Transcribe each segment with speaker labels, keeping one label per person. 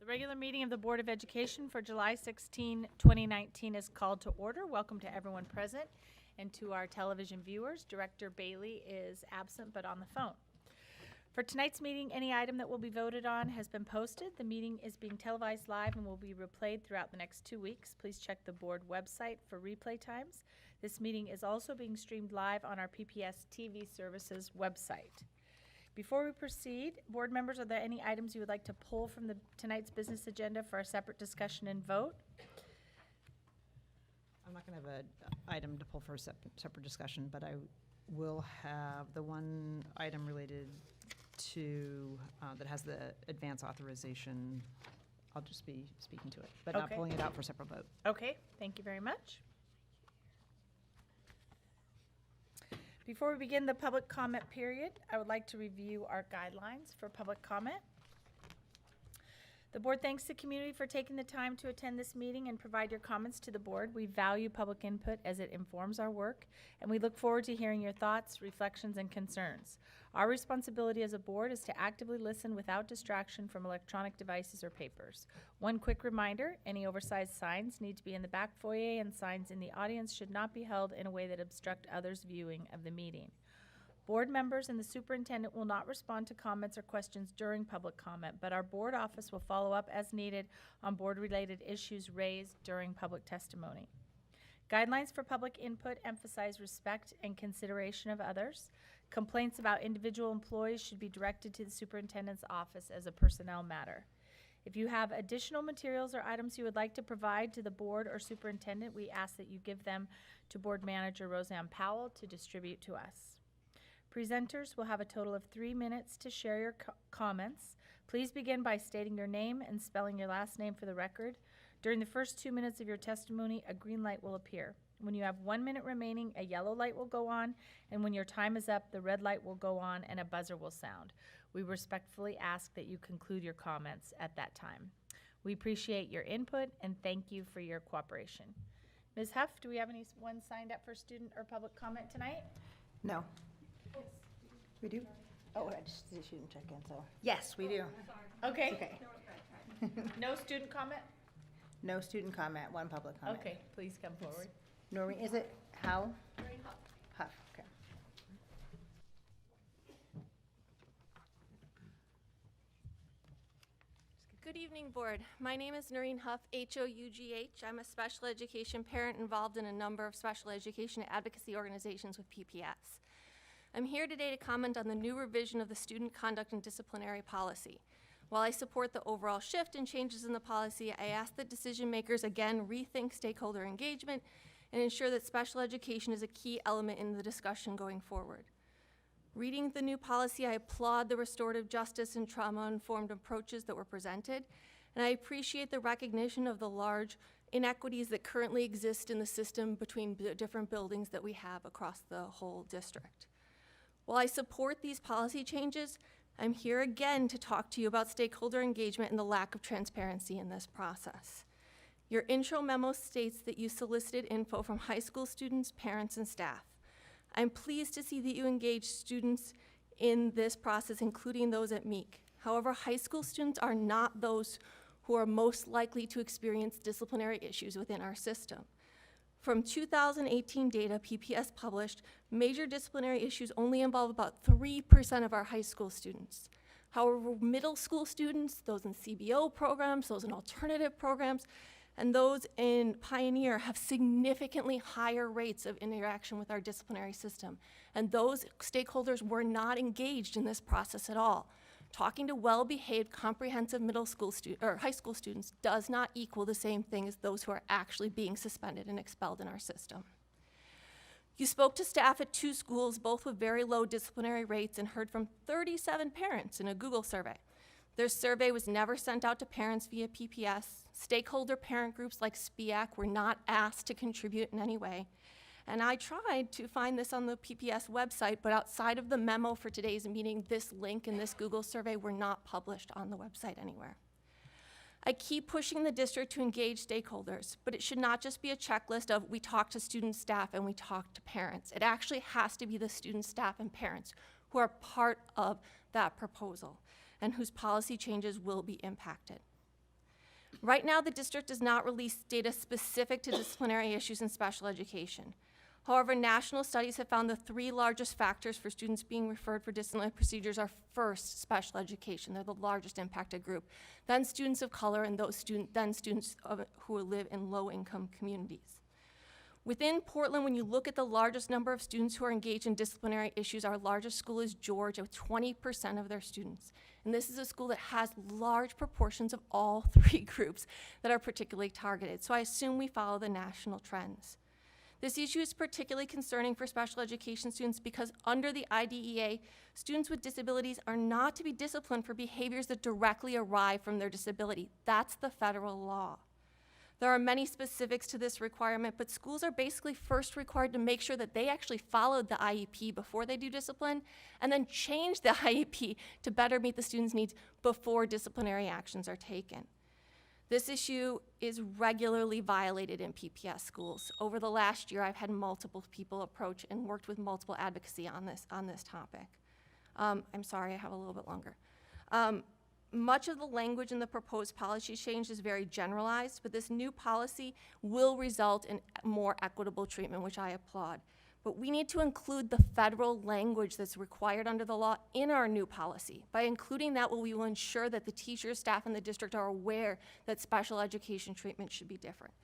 Speaker 1: The regular meeting of the Board of Education for July 16, 2019 is called to order. Welcome to everyone present and to our television viewers. Director Bailey is absent but on the phone. For tonight's meeting, any item that will be voted on has been posted. The meeting is being televised live and will be replayed throughout the next 2 weeks. Please check the board website for replay times. This meeting is also being streamed live on our PPS TV services website. Before we proceed, board members, are there any items you would like to pull from tonight's business agenda for a separate discussion and vote?
Speaker 2: I'm not going to have an item to pull for a separate discussion, but I will have the one item related to, that has the advance authorization. I'll just be speaking to it, but not
Speaker 1: Okay.
Speaker 2: pulling it out for separate vote.
Speaker 1: Okay, thank you very much. Before we begin the public comment period, I would like to review our guidelines for public comment. The board thanks the community for taking the time to attend this meeting and provide your comments to the board. We value public input as it informs our work, and we look forward to hearing your thoughts, reflections, and concerns. Our responsibility as a board is to actively listen without distraction from electronic devices or papers. One quick reminder, any oversized signs need to be in the back foyer, and signs in the audience should not be held in a way that obstruct others' viewing of the meeting. Board members and the superintendent will not respond to comments or questions during public comment, but our board office will follow up as needed on board-related issues raised during public testimony. Guidelines for public input emphasize respect and consideration of others. Complaints about individual employees should be directed to the superintendent's office as a personnel matter. If you have additional materials or items you would like to provide to the board or superintendent, we ask that you give them to board manager Roseanne Powell to distribute to us. Presenters will have a total of 3 minutes to share your comments. Please begin by stating your name and spelling your last name for the record. During the first 2 minutes of your testimony, a green light will appear. When you have 1 minute remaining, a yellow light will go on, and when your time is up, the red light will go on and a buzzer will sound. We respectfully ask that you conclude your comments at that time. We appreciate your input and thank you for your cooperation. Ms. Huff, do we have anyone signed up for student or public comment tonight?
Speaker 3: No. We do? Oh, I just didn't check in, so. Yes, we do.
Speaker 1: Okay.
Speaker 3: Okay.
Speaker 1: No student comment?
Speaker 3: No student comment, one public comment.
Speaker 1: Okay, please come forward.
Speaker 3: Noreen, is it Howe? Huff, okay.
Speaker 4: Good evening, Board. My name is Noreen Huff, H-O-U-G-H. I'm a special education parent involved in a number of special education advocacy organizations with PPS. I'm here today to comment on the new revision of the student conduct and disciplinary policy. While I support the overall shift and changes in the policy, I ask that decision makers again rethink stakeholder engagement and ensure that special education is a key element in the discussion going forward. Reading the new policy, I applaud the restorative justice and trauma-informed approaches that were presented, and I appreciate the recognition of the large inequities that currently exist in the system between different buildings that we have across the whole district. While I support these policy changes, I'm here again to talk to you about stakeholder engagement and the lack of transparency in this process. Your intro memo states that you solicited info from high school students, parents, and staff. I'm pleased to see that you engage students in this process, including those at Meek. However, high school students are not those who are most likely to experience disciplinary issues within our system. From 2018 data PPS published, major disciplinary issues only involve about 3% of our high school students. However, middle school students, those in CBO programs, those in alternative programs, and those in Pioneer have significantly higher rates of interaction with our disciplinary system. And those stakeholders were not engaged in this process at all. Talking to well-behaved, comprehensive middle school or high school students does not equal the same thing as those who are actually being suspended and expelled in our system. You spoke to staff at 2 schools, both with very low disciplinary rates, and heard from 37 parents in a Google survey. Their survey was never sent out to parents via PPS. Stakeholder parent groups like SPEAC were not asked to contribute in any way. And I tried to find this on the PPS website, but outside of the memo for today's meeting, this link and this Google survey were not published on the website anywhere. I keep pushing the district to engage stakeholders, but it should not just be a checklist of we talk to student staff and we talk to parents. It actually has to be the student staff and parents who are part of that proposal and whose policy changes will be impacted. Right now, the district does not release data specific to disciplinary issues in special education. However, national studies have found the 3 largest factors for students being referred for disciplinary procedures are first, special education. They're the largest impacted group. Then students of color, and then students who live in low-income communities. Within Portland, when you look at the largest number of students who are engaged in disciplinary issues, our largest school is Georgia, with 20% of their students. And this is a school that has large proportions of all 3 groups that are particularly targeted. So I assume we follow the national trends. This issue is particularly concerning for special education students because under the IDEA, students with disabilities are not to be disciplined for behaviors that directly arise from their disability. That's the federal law. There are many specifics to this requirement, but schools are basically first required to make sure that they actually followed the IEP before they do discipline, and then change the IEP to better meet the students' needs before disciplinary actions are taken. This issue is regularly violated in PPS schools. Over the last year, I've had multiple people approach and worked with multiple advocacy on this topic. I'm sorry, I have a little bit longer. Much of the language in the proposed policy change is very generalized, but this new policy will result in more equitable treatment, which I applaud. But we need to include the federal language that's required under the law in our new policy. By including that, we will ensure that the teachers, staff, and the district are aware that special education treatment should be different.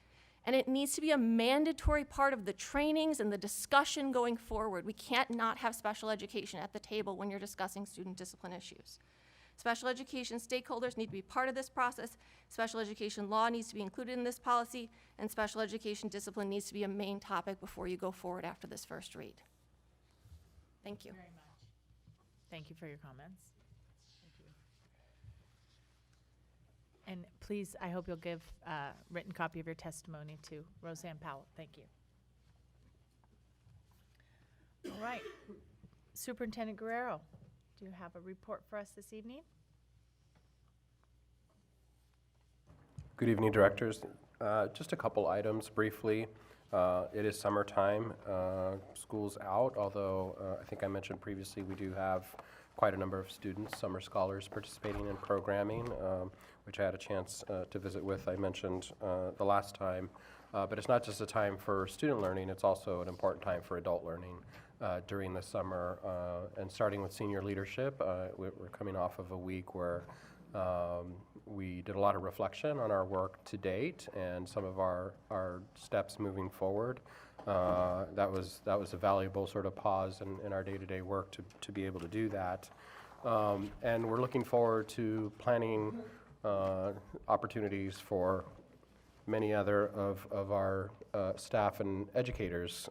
Speaker 4: And it needs to be a mandatory part of the trainings and the discussion going forward. We can't not have special education at the table when you're discussing student discipline issues. Special education stakeholders need to be part of this process. Special education law needs to be included in this policy, and special education discipline needs to be a main topic before you go forward after this first read. Thank you.
Speaker 1: Very much. Thank you for your comments. And please, I hope you'll give a written copy of your testimony to Roseanne Powell. Thank you. All right. Superintendent Guerrero, do you have a report for us this evening?
Speaker 5: Good evening, directors. Just a couple items briefly. It is summertime, school's out, although I think I mentioned previously we do have quite a number of students, summer scholars participating in programming, which I had a chance to visit with, I mentioned the last time. But it's not just a time for student learning, it's also an important time for adult learning during the summer. And starting with senior leadership, we're coming off of a week where we did a lot of reflection on our work to date and some of our steps moving forward. That was a valuable sort of pause in our day-to-day work to be able to do that. And we're looking forward to planning opportunities for many other of our staff and educators,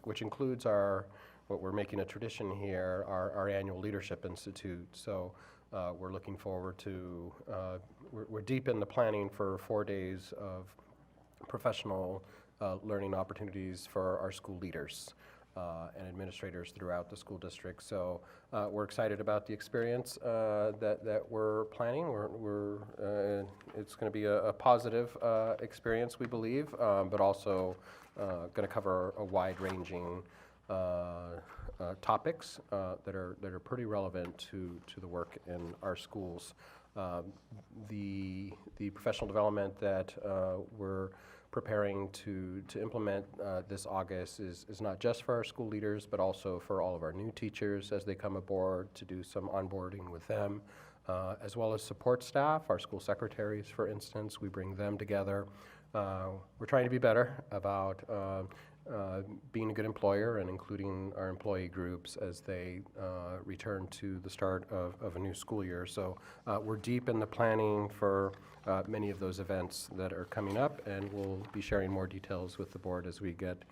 Speaker 5: which includes what we're making a tradition here, our annual Leadership Institute. So we're looking forward to, we're deep in the planning for 4 days of professional learning opportunities for our school leaders and administrators throughout the school district. So we're excited about the experience that we're planning. It's going to be a positive experience, we believe, but also going to cover a wide-ranging topics that are pretty relevant to the work in our schools. The professional development that we're preparing to implement this August is not just for our school leaders, but also for all of our new teachers as they come aboard, to do some onboarding with them, as well as support staff, our school secretaries, for instance. We bring them together. We're trying to be better about being a good employer and including our employee groups as they return to the start of a new school year. So we're deep in the planning for many of those events that are coming up, and we'll be sharing more details with the board as we get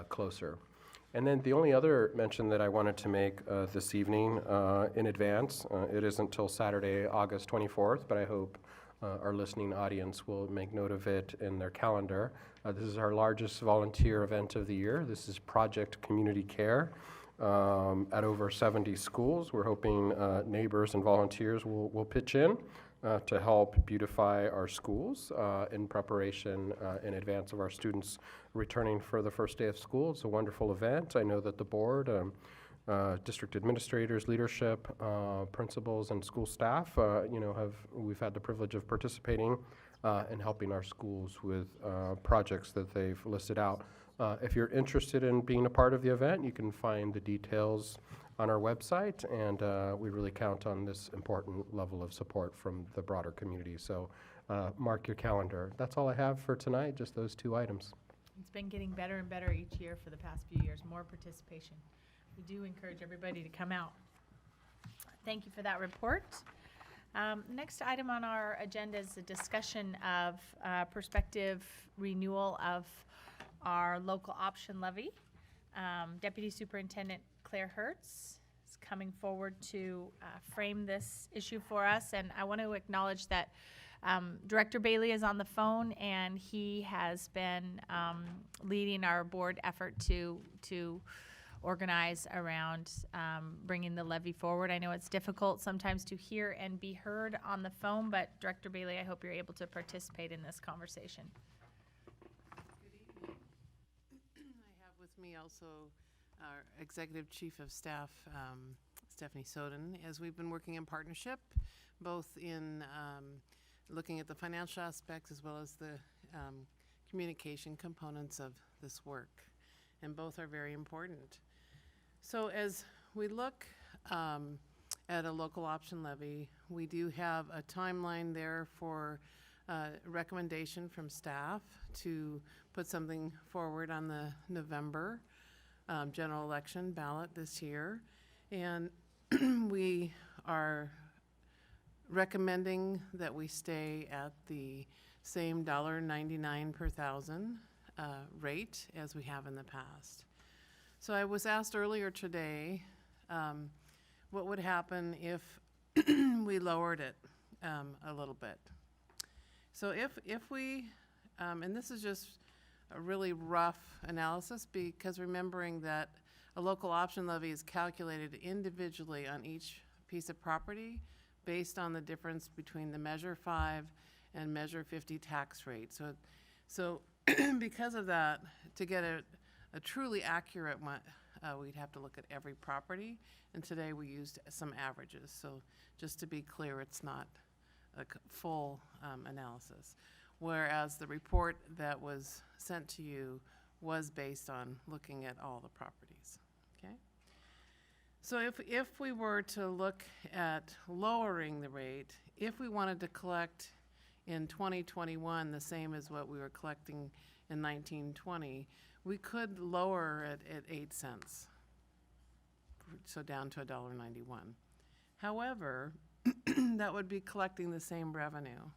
Speaker 5: closer. And then the only other mention that I wanted to make this evening in advance, it isn't until Saturday, August 24th, but I hope our listening audience will make note of it in their calendar. This is our largest volunteer event of the year. This is Project Community Care at over 70 schools. We're hoping neighbors and volunteers will pitch in to help beautify our schools in preparation in advance of our students returning for the first day of school. It's a wonderful event. I know that the board, district administrators, leadership, principals, and school staff, we've had the privilege of participating and helping our schools with projects that they've listed out. If you're interested in being a part of the event, you can find the details on our website, and we really count on this important level of support from the broader community. So mark your calendar. That's all I have for tonight, just those 2 items.
Speaker 1: It's been getting better and better each year for the past few years, more participation. We do encourage everybody to come out. Thank you for that report. Next item on our agenda is a discussion of prospective renewal of our local option levy. Deputy Superintendent Claire Hertz is coming forward to frame this issue for us, and I want to acknowledge that Director Bailey is on the phone, and he has been leading our board effort to organize around bringing the levy forward. I know it's difficult sometimes to hear and be heard on the phone, but Director Bailey, I hope you're able to participate in this conversation.
Speaker 6: Good evening. I have with me also our Executive Chief of Staff, Stephanie Soden, as we've been working in partnership, both in looking at the financial aspects as well as the communication components of this work. And both are very important. So as we look at a local option levy, we do have a timeline there for recommendation from staff to put something forward on the November general election ballot this year. And we are recommending that we stay at the same $1.99 per thousand rate as we have in the past. So I was asked earlier today what would happen if we lowered it a little bit. So if we, and this is just a really rough analysis, because remembering that a local option levy is calculated individually on each piece of property based on the difference between the Measure 5 and Measure 50 tax rate. So because of that, to get a truly accurate one, we'd have to look at every property, and today we used some averages. So just to be clear, it's not a full analysis. Whereas the report that was sent to you was based on looking at all the properties, okay? So if we were to look at lowering the rate, if we wanted to collect in 2021 the same as what we were collecting in 1920, we could lower it at 8 cents, so down to $1.91. However, that would be collecting the same revenue.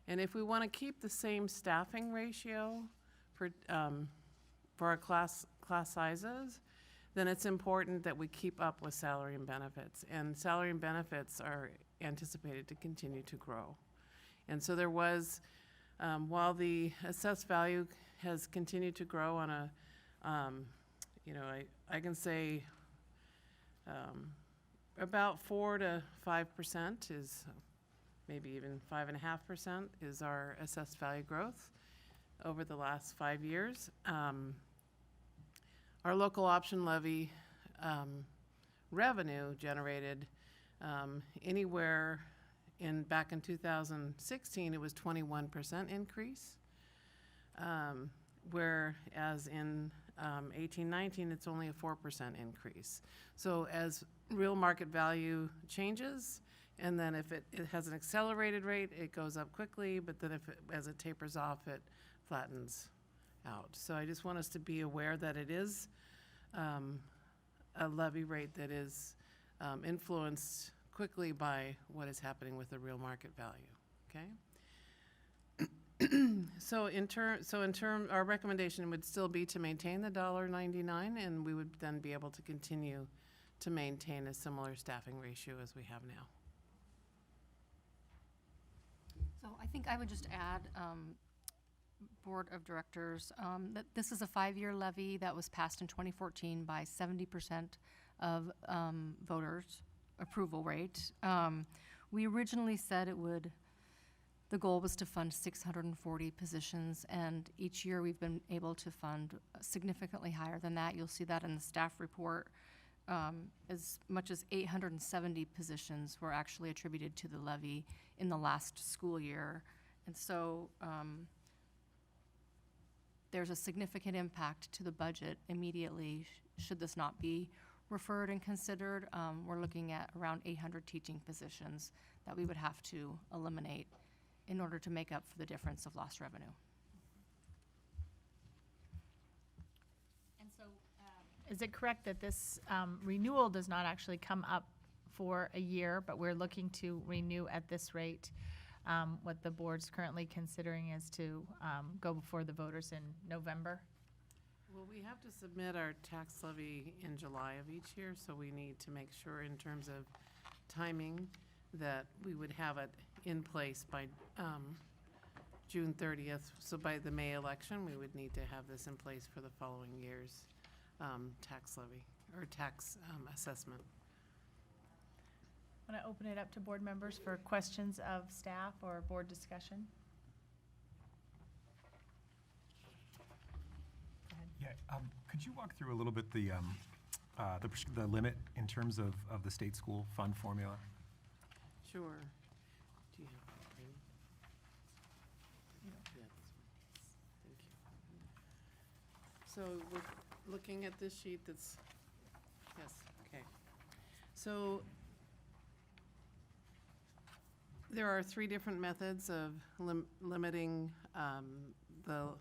Speaker 6: And if we want to keep the same staffing ratio for our class sizes, then it's important that we keep up with salary and benefits. And salary and benefits are anticipated to continue to grow. And so there was, while the assessed value has continued to grow on a, I can say about 4 to 5% is, maybe even 5.5% is our assessed value growth over the last 5 years. Our local option levy revenue generated anywhere back in 2016, it was 21% increase, whereas in 18-19, it's only a 4% increase. So as real market value changes, and then if it has an accelerated rate, it goes up quickly, but then as it tapers off, it flattens out. So I just want us to be aware that it is a levy rate that is influenced quickly by what is happening with the real market value, okay? So our recommendation would still be to maintain the $1.99, and we would then be able to continue to maintain a similar staffing ratio as we have now.
Speaker 7: So I think I would just add, Board of Directors, that this is a 5-year levy that was passed in 2014 by 70% of voters' approval rate. We originally said the goal was to fund 640 positions, and each year we've been able to fund significantly higher than that. You'll see that in the staff report. As much as 870 positions were actually attributed to the levy in the last school year, And so there's a significant impact to the budget immediately should this not be referred and considered. We're looking at around 800 teaching positions that we would have to eliminate in order to make up for the difference of lost revenue.
Speaker 1: And so, is it correct that this renewal does not actually come up for a year, but we're looking to renew at this rate? What the board's currently considering is to go before the voters in November?
Speaker 6: Well, we have to submit our tax levy in July of each year, so we need to make sure in terms of timing that we would have it in place by June 30th. So by the May election, we would need to have this in place for the following year's tax levy or tax assessment.
Speaker 1: Want to open it up to board members for questions of staff or board discussion?
Speaker 8: Yeah, could you walk through a little bit the limit in terms of the state school fund formula?
Speaker 6: Sure. Do you have that, Brady? Yes. Thank you. So we're looking at this sheet that's, yes, okay. So there are 3 different methods of limiting the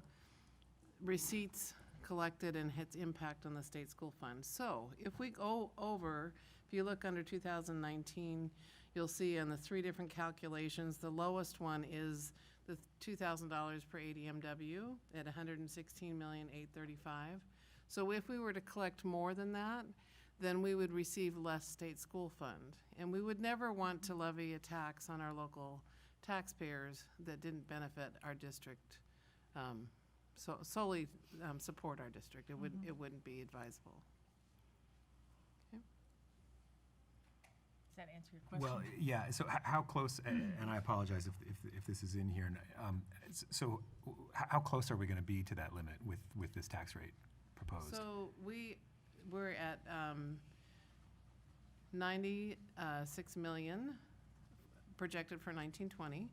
Speaker 6: receipts collected and its impact on the state school fund. So if we go over, if you look under 2019, you'll see on the 3 different calculations, the lowest one is the $2,000 per ADMW at $116,835,000. So if we were to collect more than that, then we would receive less state school fund. And we would never want to levy a tax on our local taxpayers that didn't benefit our district, solely support our district. It wouldn't be advisable.
Speaker 1: Does that answer your question?
Speaker 8: Well, yeah, so how close, and I apologize if this is in here, so how close are we going to be to that limit with this tax rate proposed?
Speaker 6: So we're at 96 million projected for 1920.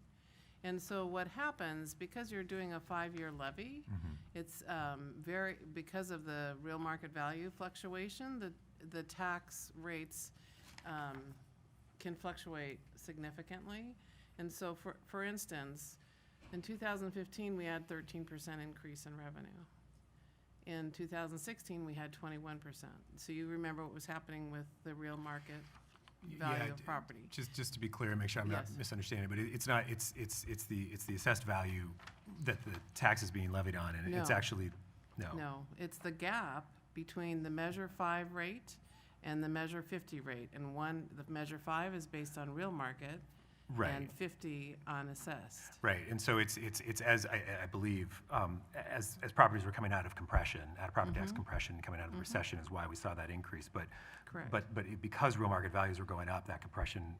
Speaker 6: And so what happens, because you're doing a 5-year levy, it's because of the real market value fluctuation, the tax rates can fluctuate significantly. And so for instance, in 2015, we had 13% increase in revenue. In 2016, we had 21%. So you remember what was happening with the real market value of property.
Speaker 8: Just to be clear and make sure I'm not
Speaker 6: Yes.
Speaker 8: misunderstanding, but it's not, it's the assessed value that the tax is being levied on, and it's
Speaker 6: No.
Speaker 8: actually, no.
Speaker 6: No, it's the gap between the Measure 5 rate and the Measure 50 rate. And the Measure 5 is based on real market,
Speaker 8: Right.
Speaker 6: and 50 on assessed.
Speaker 8: Right, and so it's as I believe, as properties were coming out of compression, out of property tax compression, coming out of the recession is why we saw that increase. But
Speaker 6: Correct.
Speaker 8: Because real market values were going up, that compression,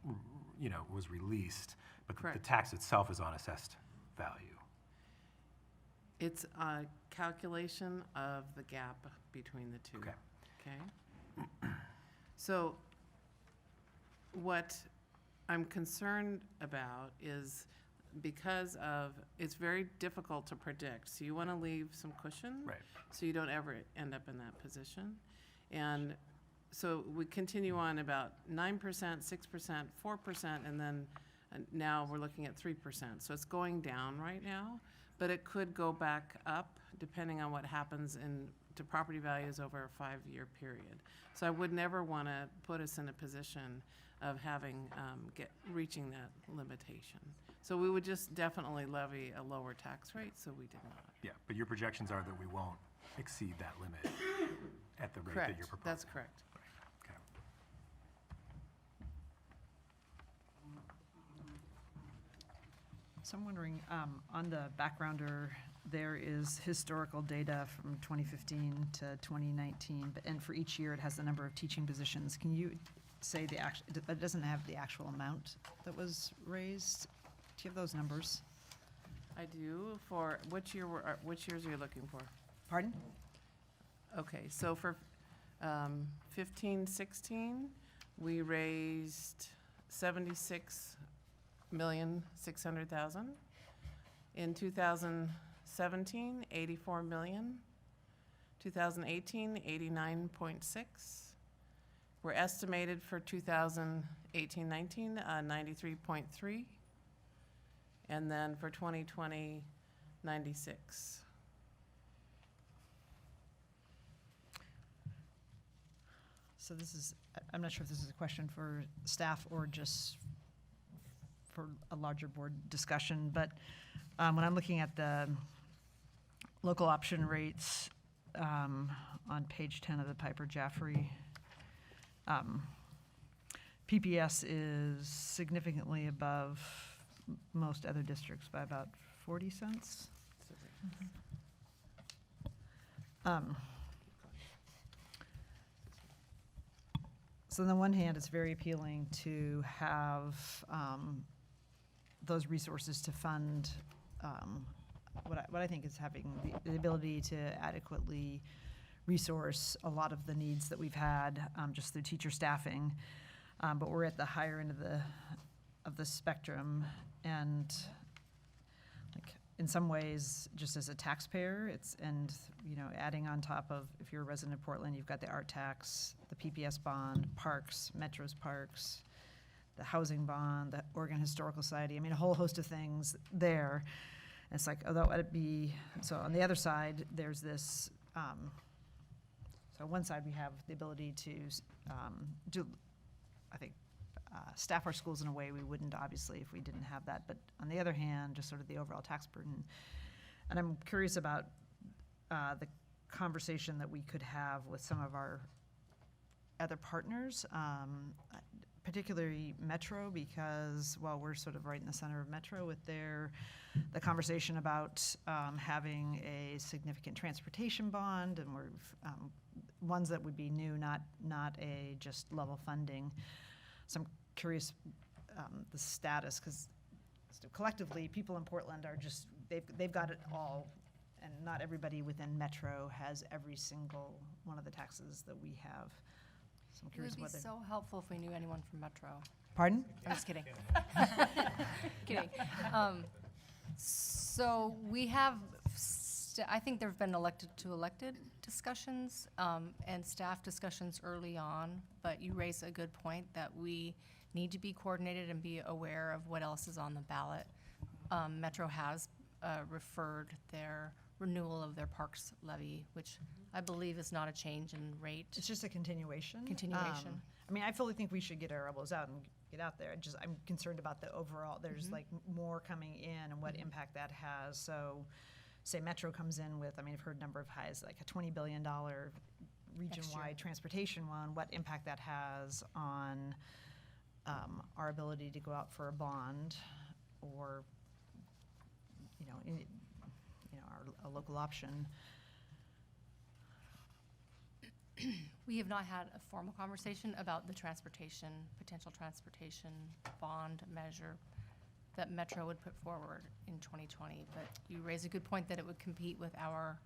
Speaker 8: was released. But the
Speaker 6: Correct.
Speaker 8: tax itself is on assessed value.
Speaker 6: It's a calculation of the gap between the two.
Speaker 8: Okay.
Speaker 6: Okay? So what I'm concerned about is because it's very difficult to predict. So you want to leave some cushion.
Speaker 8: Right.
Speaker 6: So you don't ever end up in that position. And so we continue on about 9%, 6%, 4%, and then now we're looking at 3%. So it's going down right now, but it could go back up depending on what happens to property values over a 5-year period. So I would never want to put us in a position of having, reaching that limitation. So we would just definitely levy a lower tax rate, so we did not.
Speaker 8: Yeah, but your projections are that we won't exceed that limit at the rate that you're
Speaker 6: Correct,
Speaker 8: proposing.
Speaker 6: that's correct.
Speaker 8: Okay.
Speaker 2: So I'm wondering, on the backgrounder, there is historical data from 2015 to 2019, and for each year, it has the number of teaching positions. Can you say it doesn't have the actual amount that was raised? Do you have those numbers?
Speaker 6: I do. For which years are you looking for?
Speaker 2: Pardon?
Speaker 6: Okay, so for 15, 16, we raised 76,600,000. In 2017, 84 million. 2018, 89.6. We're estimated for 2018-19, 93.3. And then for 2020, 96.
Speaker 2: So this is, I'm not sure if this is a question for staff or just for a larger board discussion, but when I'm looking at the local option rates on page 10 of the Piper Jaffray, PPS is significantly above most other districts by about 40 cents. So on the one hand, it's very appealing to have those resources to fund what I think is having the ability to adequately resource a lot of the needs that we've had just through teacher staffing. But we're at the higher end of the spectrum, and like in some ways, just as a taxpayer, adding on top of, if you're a resident of Portland, you've got the art tax, the PPS bond, parks, Metro's parks, the housing bond, the Oregon Historical Society. I mean, a whole host of things there. And it's like, although it'd be, so on the other side, there's this, so on one side, we have the ability to do, I think, staff our schools in a way we wouldn't, obviously, if we didn't have that. But on the other hand, just sort of the overall tax burden. And I'm curious about the conversation that we could have with some of our other partners, particularly Metro, because while we're sort of right in the center of Metro with the conversation about having a significant transportation bond, and we're ones that would be new, not a just level funding. So I'm curious the status, because collectively, people in Portland are just, they've got it all, and not everybody within Metro has every single one of the taxes that we have. So I'm
Speaker 7: It
Speaker 2: curious
Speaker 7: would be
Speaker 2: whether.
Speaker 7: so helpful if we knew anyone from Metro.
Speaker 2: Pardon?
Speaker 7: I'm just kidding. Kidding. So we have, I think there've been elected to elected discussions and staff discussions early on, but you raise a good point that we need to be coordinated and be aware of what else is on the ballot. Metro has referred their renewal of their parks levy, which I believe is not a change in rate.
Speaker 2: It's just a continuation.
Speaker 7: Continuation.
Speaker 2: I mean, I fully think we should get our elbows out and get out there. I'm concerned about the overall, there's like more coming in and what impact that has. So say Metro comes in with, I mean, I've heard a number of highs, like a $20 billion region-wide transportation one, what impact that has on our ability to go out for a bond or, a local option.
Speaker 7: We have not had a formal conversation about the potential transportation bond measure that Metro would put forward in 2020. But you raise a good point that it would compete with our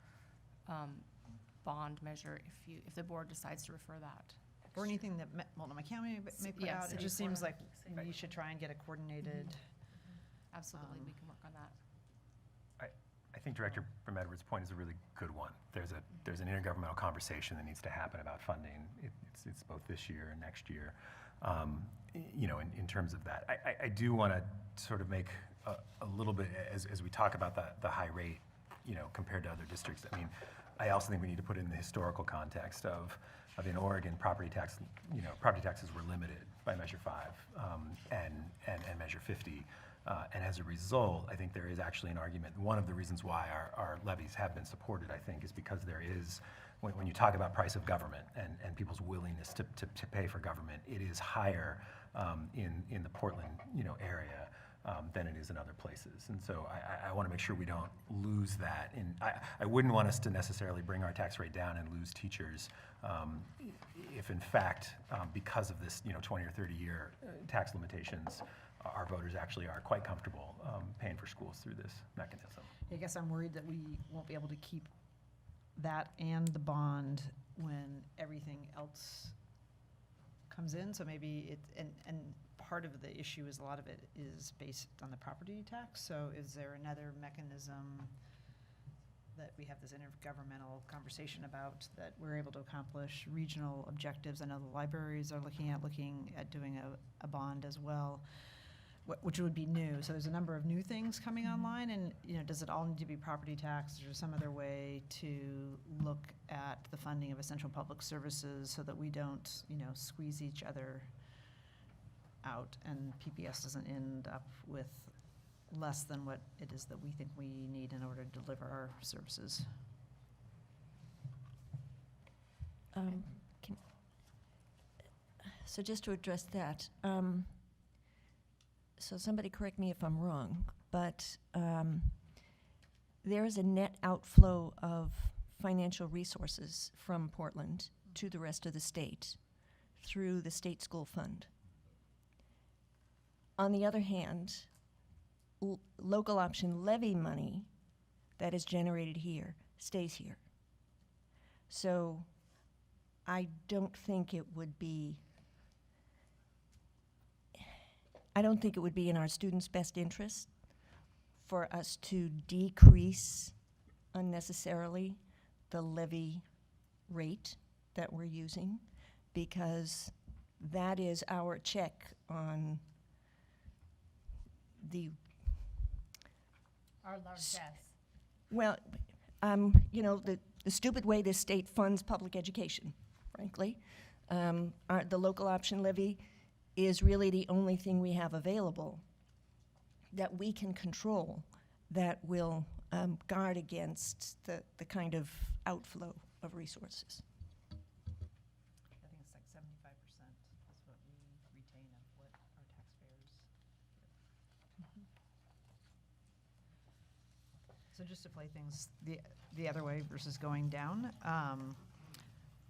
Speaker 7: bond measure if the board decides to refer that.
Speaker 2: Or anything that Multnomah County may put
Speaker 7: Yes,
Speaker 2: out. It
Speaker 7: any
Speaker 2: just seems
Speaker 7: form
Speaker 2: like
Speaker 7: of-
Speaker 2: we should try and get a coordinated.
Speaker 7: Absolutely, we can work on that.
Speaker 8: I think Director from Edwards' point is a really good one. There's an intergovernmental conversation that needs to happen about funding. It's both this year and next year. In terms of that, I do want to sort of make a little bit as we talk about the high rate, compared to other districts. I mean, I also think we need to put it in the historical context of in Oregon, property taxes were limited by Measure 5 and Measure 50. And as a result, I think there is actually an argument. One of the reasons why our levies have been supported, I think, is because there is, when you talk about price of government and people's willingness to pay for government, it is higher in the Portland area than it is in other places. And so I want to make sure we don't lose that. And I wouldn't want us to necessarily bring our tax rate down and lose teachers if in fact, because of this 20 or 30 year tax limitations, our voters actually are quite comfortable paying for schools through this mechanism.
Speaker 2: I guess I'm worried that we won't be able to keep that and the bond when everything else comes in. So maybe and part of the issue is a lot of it is based on the property tax. So is there another mechanism that we have this intergovernmental conversation about that we're able to accomplish regional objectives? I know the libraries are looking at doing a bond as well, which would be new. So there's a number of new things coming online, and, you know, does it all need to be property tax? Is there some other way to look at the funding of essential public services so that we don't, you know, squeeze each other out and PPS doesn't end up with less than what it is that we think we need in order to deliver our services?
Speaker 9: So just to address that, so somebody correct me if I'm wrong, but there is a net outflow of financial resources from Portland to the rest of the state through the state school fund. On the other hand, local option levy money that is generated here stays here. So I don't think it would be in our students' best interest for us to decrease unnecessarily the levy rate that we're using, because that is our check on
Speaker 1: Our largesse.
Speaker 9: well, you know, the stupid way this state funds public education, frankly. The local option levy is really the only thing we have available that we can control that will guard against the kind of outflow of resources.
Speaker 2: I think it's like 75% is what we retain of what our taxpayers give. So just to play things the other way versus going down,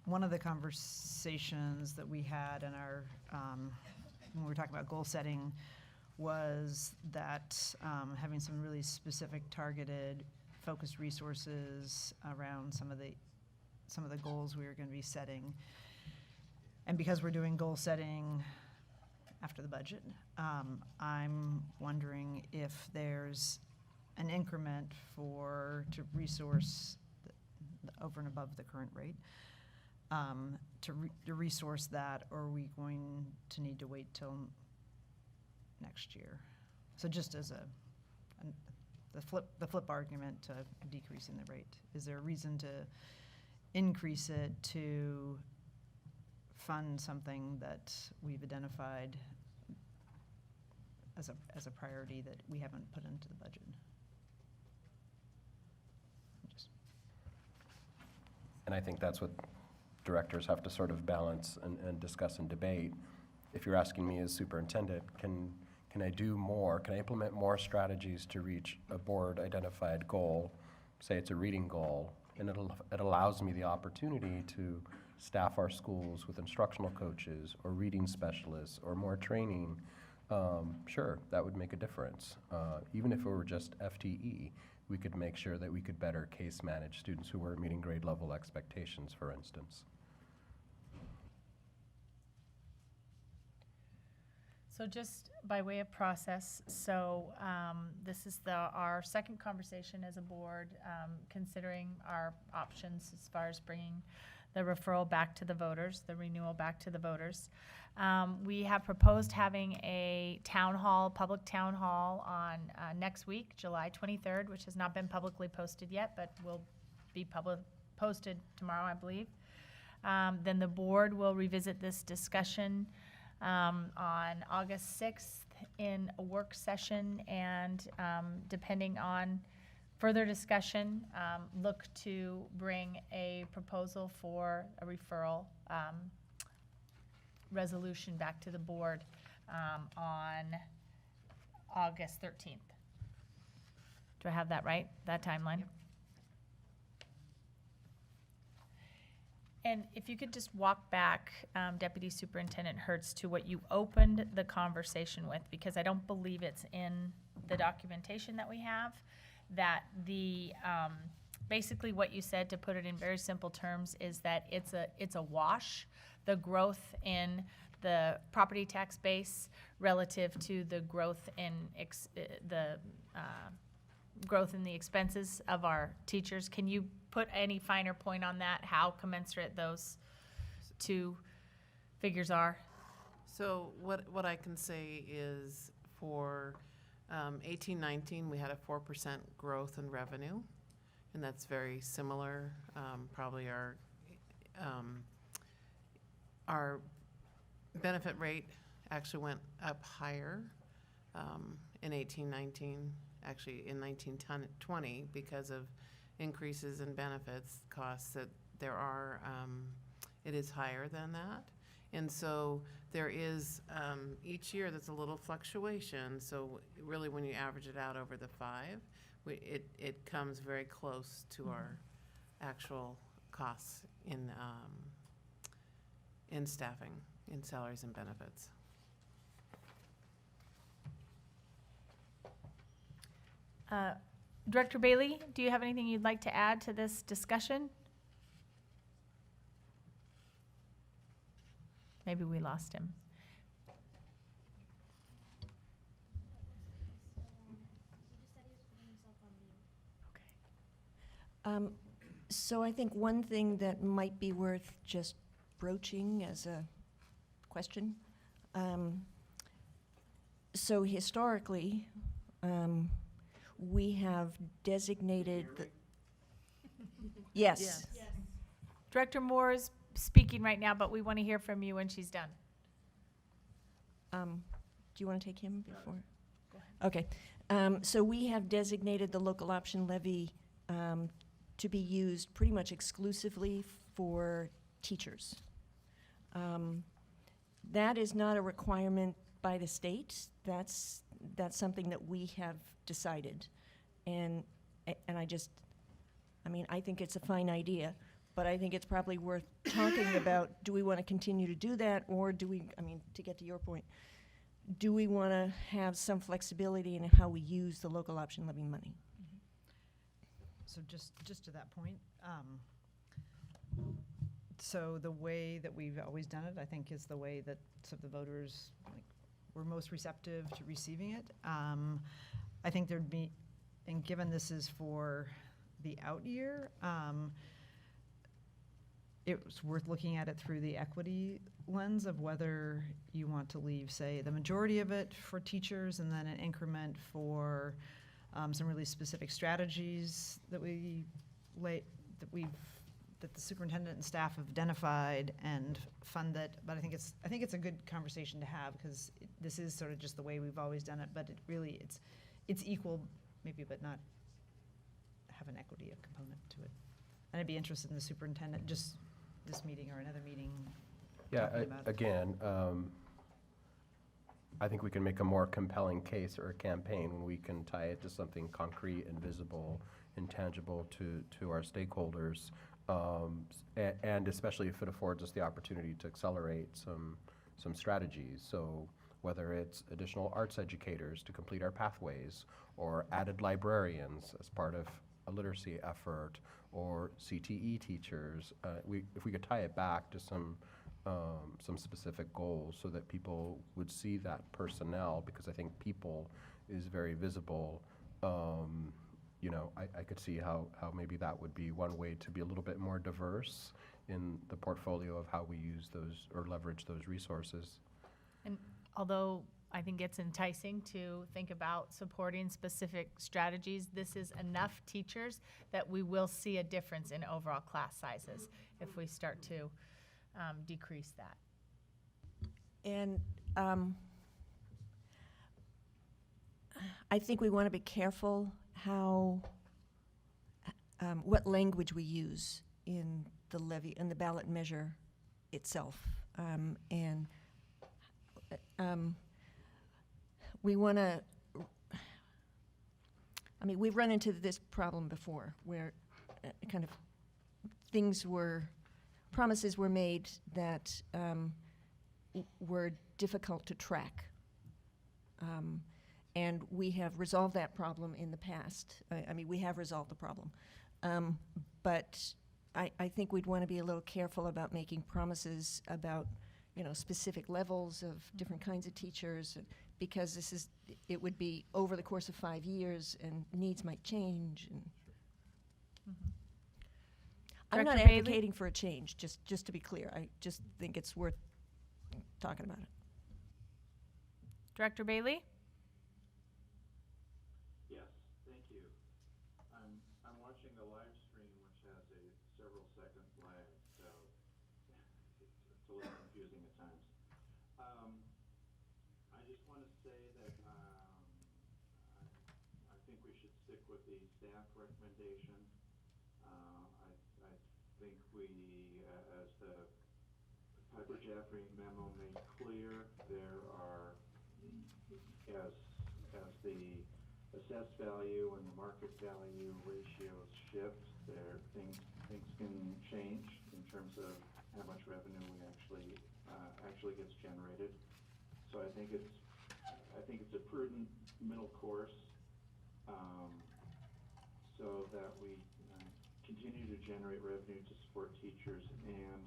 Speaker 2: one of the conversations that we had in our, when we were talking about goal setting, was that having some really specific, targeted, focused resources around some of the goals we were going to be setting. And because we're doing goal setting after the budget, I'm wondering if there's an increment to resource over and above the current rate, to resource that, or are we going to need to wait till next year? So just as the flip argument to decreasing the rate, is there a reason to increase it to fund something that we've identified as a priority that we haven't put into the budget?
Speaker 5: And I think that's what directors have to sort of balance and discuss and debate. If you're asking me as superintendent, can I do more? Can I implement more strategies to reach a board-identified goal? Say it's a reading goal, and it allows me the opportunity to staff our schools with instructional coaches or reading specialists or more training. Sure, that would make a difference. Even if it were just FTE, we could make sure that we could better case manage students who weren't meeting grade level expectations, for instance.
Speaker 1: So just by way of process, so this is our second conversation as a board, considering our options as far as bringing the referral back to the voters, the renewal back to the voters. We have proposed having a public town hall on next week, July 23rd, which has not been publicly posted yet, but will be posted tomorrow, I believe. Then the board will revisit this discussion on August 6th in a work session, and depending on further discussion, look to bring a proposal for a referral resolution back to the board on August 13th. Do I have that right, that timeline? Yep. And if you could just walk back, Deputy Superintendent Hertz, to what you opened the conversation with, because I don't believe it's in the documentation that we have, that basically what you said, to put it in very simple terms, is that it's a wash. The growth in the property tax base relative to the growth in growth in the expenses of our teachers. Can you put any finer point on that, how commensurate those two figures are?
Speaker 6: So what I can say is for 18-19, we had a 4% growth in revenue, and that's very similar. Probably our benefit rate actually went up higher in 18-19, actually in 19-20, because of increases in benefits costs that there are, it is higher than that. And so there is, each year there's a little fluctuation. So really when you average it out over the 5, it comes very close to our actual costs in staffing, in salaries and benefits.
Speaker 1: Director Bailey, do you have anything you'd like to add to this discussion? Maybe we lost him.
Speaker 9: So I think one thing that might be worth just broaching as a question. So historically, we have designated the, yes.
Speaker 1: Director Moore is speaking right now, but we want to hear from you when she's done.
Speaker 9: Do you want to take him before? Go ahead. Okay. So we have designated the local option levy to be used pretty much exclusively for teachers. That is not a requirement by the state. That's something that we have decided. And I think it's a fine idea, but I think it's probably worth talking about, do we want to continue to do that, or do we, to get to your point, do we want to have some flexibility in how we use the local option levy money?
Speaker 2: So just to that point, so the way that we've always done it, I think, is the way that some of the voters were most receptive to receiving it. I think there'd be, and given this is for the out year, it's worth looking at it through the equity lens of whether you want to leave, say, the majority of it for teachers and then an increment for some really specific strategies that that the superintendent and staff have identified and fund it. But I think it's a good conversation to have, because this is sort of just the way we've always done it. But it really it's equal, maybe, but not have an equity component to it. And I'd be interested in the superintendent, just this meeting or another meeting.
Speaker 5: Yeah,
Speaker 2: talking about it.
Speaker 5: again, I think we can make a more compelling case or a campaign when we can tie it to something concrete and visible and tangible to our stakeholders, and especially if it affords us the opportunity to accelerate some strategies. So whether it's additional arts educators to complete our pathways, or added librarians as part of a literacy effort, or CTE teachers, if we could tie it back to some specific goals so that people would see that personnel, because I think people is very visible. I could see how maybe that would be one way to be a little bit more diverse in the portfolio of how we use those or leverage those resources.
Speaker 1: And although I think it's enticing to think about supporting specific strategies, this is enough teachers that we will see a difference in overall class sizes if we start to decrease that.
Speaker 9: And I think we want to be careful what language we use in the levy, in the ballot measure itself. We want to, we've run into this problem before, where kind of promises were made that were difficult to track. And we have resolved that problem in the past. We have resolved the problem. But I think we'd want to be a little careful about making promises about specific levels of different kinds of teachers, because it would be over the course of 5 years, and needs might change. And I'm not
Speaker 1: Director Bailey?
Speaker 9: advocating for a change, just to be clear. I just think it's worth talking about it.
Speaker 1: Director Bailey?
Speaker 10: Yes, thank you. I'm watching the live stream, which has a several second lag, so it's a little confusing at times. I just want to say that I think we should stick with the staff recommendation. I think we, as the Piper Jaffray memo made clear, there are, as the assessed value and the market value ratios shift, things can change in terms of how much revenue we actually gets generated. So I think it's a prudent middle course, so that we continue to generate revenue to support teachers and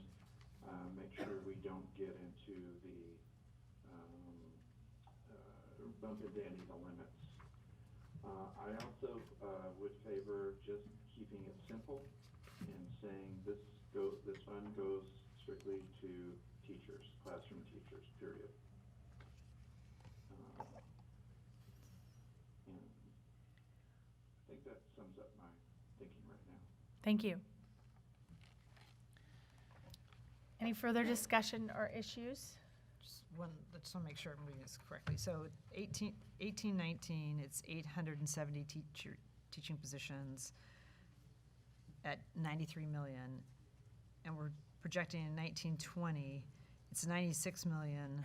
Speaker 10: make sure we don't get into the bump into any of the limits. I also would favor just keeping it simple and saying this fund goes strictly to teachers, classroom teachers, period. And I think that sums up my thinking right now.
Speaker 1: Thank you. Any further discussion or issues?
Speaker 2: Just one, I just want to make sure I'm reading this correctly. So 18-19, it's 870 teaching positions at 93 million. And we're projecting in 19-20, it's 96 million,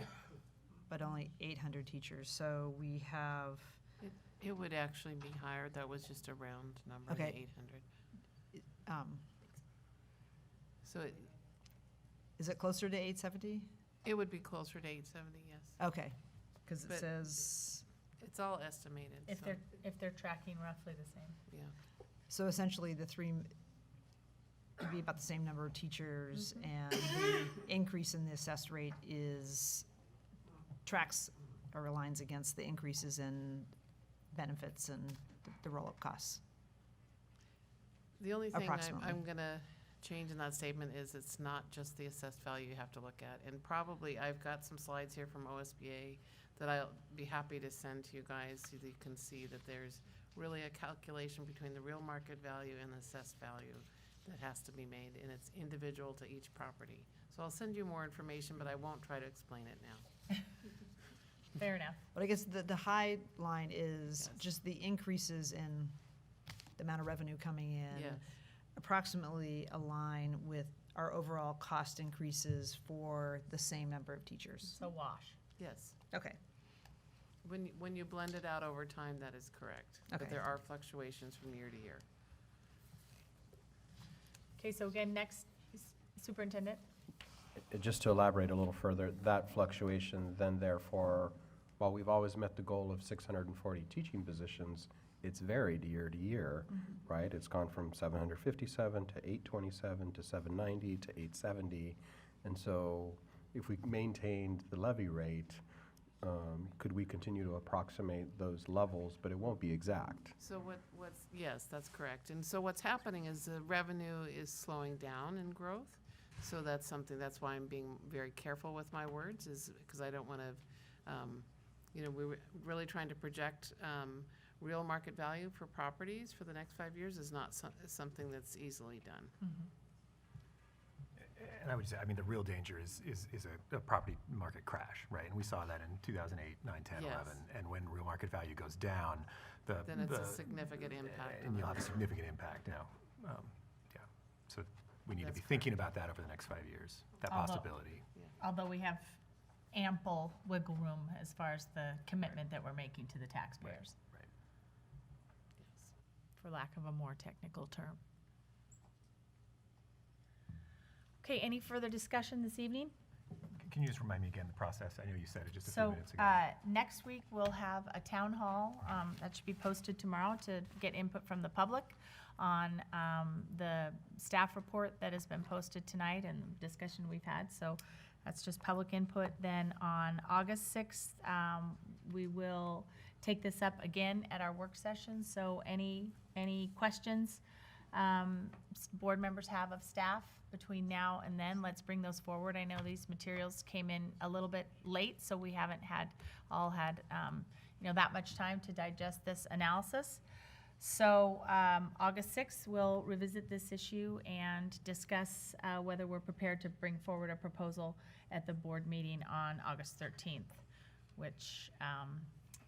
Speaker 2: but only 800 teachers. So we have,
Speaker 6: It would actually be higher. That was just a round number, the
Speaker 2: Okay.
Speaker 6: 800. So
Speaker 2: is it closer to 870?
Speaker 6: it would be closer to 870, yes.
Speaker 2: Okay, because it
Speaker 6: But-
Speaker 2: says,
Speaker 6: It's all estimated,
Speaker 1: If
Speaker 6: so,
Speaker 1: they're tracking roughly the same.
Speaker 6: yeah.
Speaker 2: so essentially the three, it'd be about the same number of teachers, and the increase in the assessed rate tracks or aligns against the increases in benefits and the roll-up costs.
Speaker 6: The only thing
Speaker 2: Approximately.
Speaker 6: I'm gonna change in that statement is it's not just the assessed value you have to look at. And probably, I've got some slides here from OSBA that I'll be happy to send to you guys so that you can see that there's really a calculation between the real market value and the assessed value that has to be made, and it's individual to each property. So I'll send you more information, but I won't try to explain it now.
Speaker 1: Fair enough.
Speaker 2: But I guess the high line is
Speaker 6: Yes.
Speaker 2: just the increases in the amount of revenue coming in.
Speaker 6: Yes.
Speaker 2: Approximately align with our overall cost increases for the same number of teachers.
Speaker 1: So wash.
Speaker 6: Yes.
Speaker 2: Okay,
Speaker 6: When you blend it out over time, that is correct. But
Speaker 2: Okay.
Speaker 6: there are fluctuations from year to year.
Speaker 1: Okay, so again, next, Superintendent?
Speaker 5: Just to elaborate a little further, that fluctuation then therefore, while we've always met the goal of 640 teaching positions, it's varied year to year, right? It's gone from 757 to 827 to 790 to 870. And so if we maintained the levy rate, could we continue to approximate those levels, but it won't be exact?
Speaker 6: So yes, that's correct. And so what's happening is the revenue is slowing down in growth. So that's why I'm being very careful with my words, is because I don't want to, we're really trying to project real market value for properties for the next 5 years is not something that's easily done.
Speaker 8: And I would say, I mean, the real danger is a property market crash, right? And we saw that in 2008, 9, 10,
Speaker 6: Yes.
Speaker 8: 11. And when real market value goes down,
Speaker 6: Then it's a significant impact.
Speaker 8: and you'll have a significant impact now. Yeah, so we need to
Speaker 6: That's
Speaker 8: be thinking about that over the next 5 years, that
Speaker 1: Although-
Speaker 8: possibility.
Speaker 1: Although we have ample wiggle room as far as the commitment that we're making to the taxpayers,
Speaker 8: Right.
Speaker 6: Yes.
Speaker 1: for lack of a more technical term. Okay, any further discussion this evening?
Speaker 8: Can you just remind me again the process? I know you said it just a few
Speaker 1: So,
Speaker 8: minutes ago.
Speaker 1: next week, we'll have a town hall, that should be posted tomorrow to get input from the public on, the staff report that has been posted tonight and discussion we've had. So That's just public input. Then on August 6th, we will take this up again at our work session. So any questions board members have of staff between now and then, let's bring those forward. I know these materials came in a little bit late, so we haven't all had that much time to digest this analysis. So August 6th, we'll revisit this issue and discuss whether we're prepared to bring forward a proposal at the board meeting on August 13th, which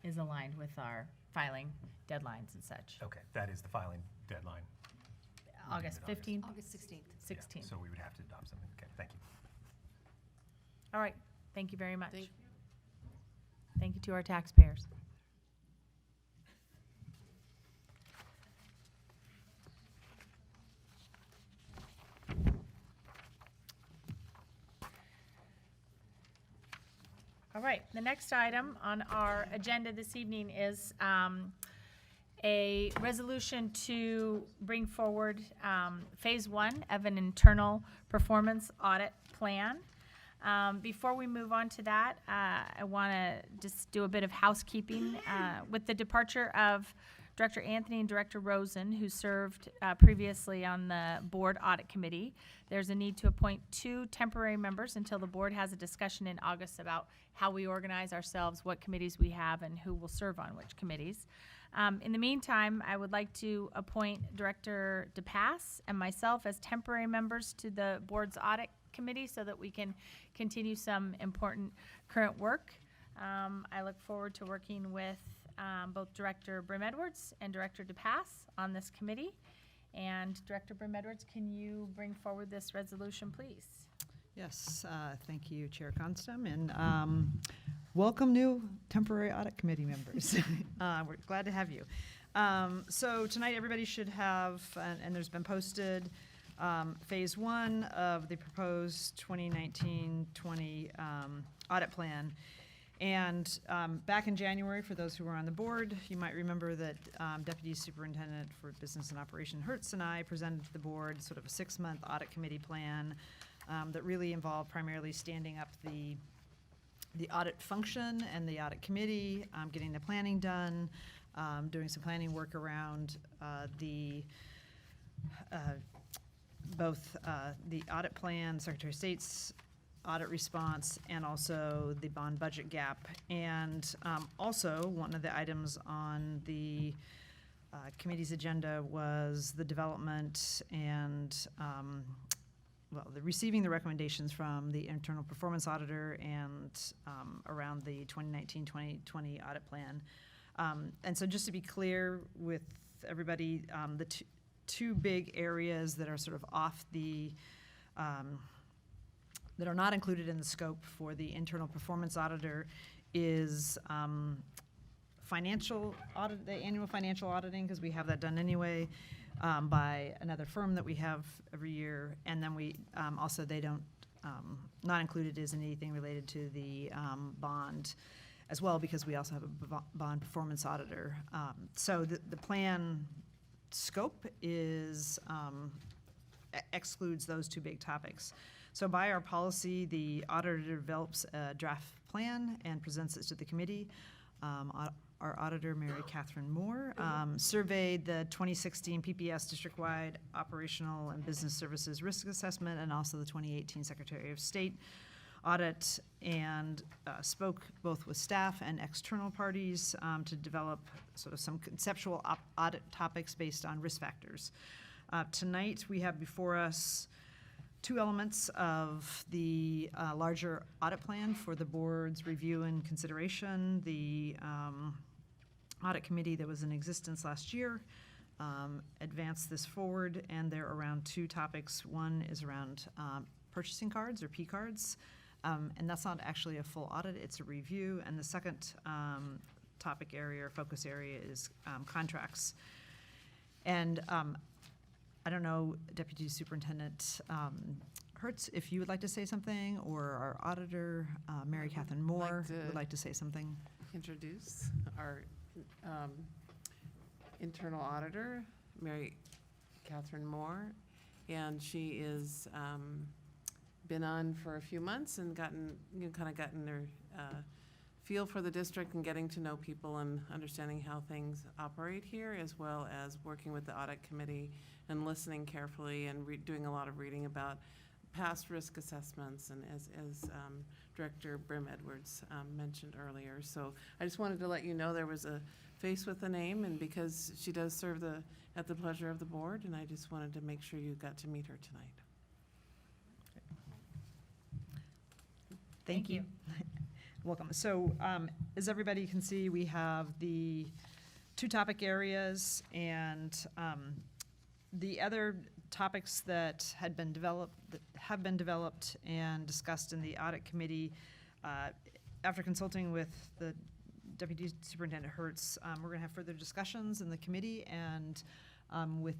Speaker 1: is aligned with our filing deadlines and such.
Speaker 8: Okay, that is the filing deadline.
Speaker 1: August 15th,
Speaker 7: August 16th.
Speaker 1: 16th.
Speaker 8: Yeah, so we would have to adopt something. Okay, thank you.
Speaker 1: All right, thank you very much.
Speaker 6: Thank
Speaker 1: Thank you to our taxpayers. All right, the next item on our agenda this evening is a resolution to bring forward Phase 1 of an internal performance audit plan. Before we move on to that, I want to just do a bit of housekeeping. With the departure of Director Anthony and Director Rosen, who served previously on the Board Audit Committee, there's a need to appoint 2 temporary members until the board has a discussion in August about how we organize ourselves, what committees we have, and who will serve on which committees. In the meantime, I would like to appoint Director DePass and myself as temporary members to the board's audit committee so that we can continue some important current work. I look forward to working with both Director Brim-Edwards and Director DePass on this committee. And Director Brim-Edwards, can you bring forward this resolution, please?
Speaker 2: Yes, thank you, Chair Constam, and welcome new temporary audit committee members. We're glad to have you. So tonight, everybody should have, and there's been posted, Phase 1 of the proposed 2019-20 audit plan. And back in January, for those who were on the board, you might remember that Deputy Superintendent for Business and Operation Hertz and I presented to the board sort of a 6-month audit committee plan that really involved primarily standing up the audit function and the audit committee, getting the planning done, doing some planning work around both the audit plan, Secretary of State's audit response, and also the bond budget gap. And also, one of the items on the committee's agenda was the development and the receiving the recommendations from the internal performance auditor and around the 2019-2020 audit plan. And so just to be clear with everybody, the two big areas that are sort of off the, that are not included in the scope for the internal performance auditor is financial audit, the annual financial auditing, because we have that done anyway, by another firm that we have every year. And then we also, they don't, not included is anything related to the bond as well, because we also have a bond performance auditor. So the plan scope is excludes those two big topics. So by our policy, the auditor develops a draft plan and presents it to the committee. Our auditor, Mary Catherine Moore, surveyed the 2016 PPS district-wide operational and business services risk assessment and also the 2018 Secretary of State audit, and spoke both with staff and external parties to develop sort of some conceptual audit topics based on risk factors. Tonight, we have before us two elements of the larger audit plan for the board's review and consideration. The audit committee that was in existence last year advanced this forward, and they're around two topics. One is around purchasing cards or P cards, and that's not actually a full audit, it's a review. And the second topic area or focus area is contracts. And I don't know, Deputy Superintendent Hertz, if you would like to say something, or our auditor, Mary Catherine Moore, would like to say something.
Speaker 6: Introduce our internal auditor, Mary Catherine Moore, and she is been on for a few months and gotten, kind of gotten their feel for the district and getting to know people and understanding how things operate here, as well as working with the audit committee and listening carefully and doing a lot of reading about past risk assessments, and as Director Brim Edwards mentioned earlier. So I just wanted to let you know there was a face with a name, and because she does serve at the pleasure of the board, and I just wanted to make sure you got to meet her tonight.
Speaker 2: Thank you. Welcome. So as everybody can see, we have the 2 topic areas, and the other topics that have been developed and discussed in the audit committee. After consulting with the Deputy Superintendent Hertz, we're going to have further discussions in the committee and with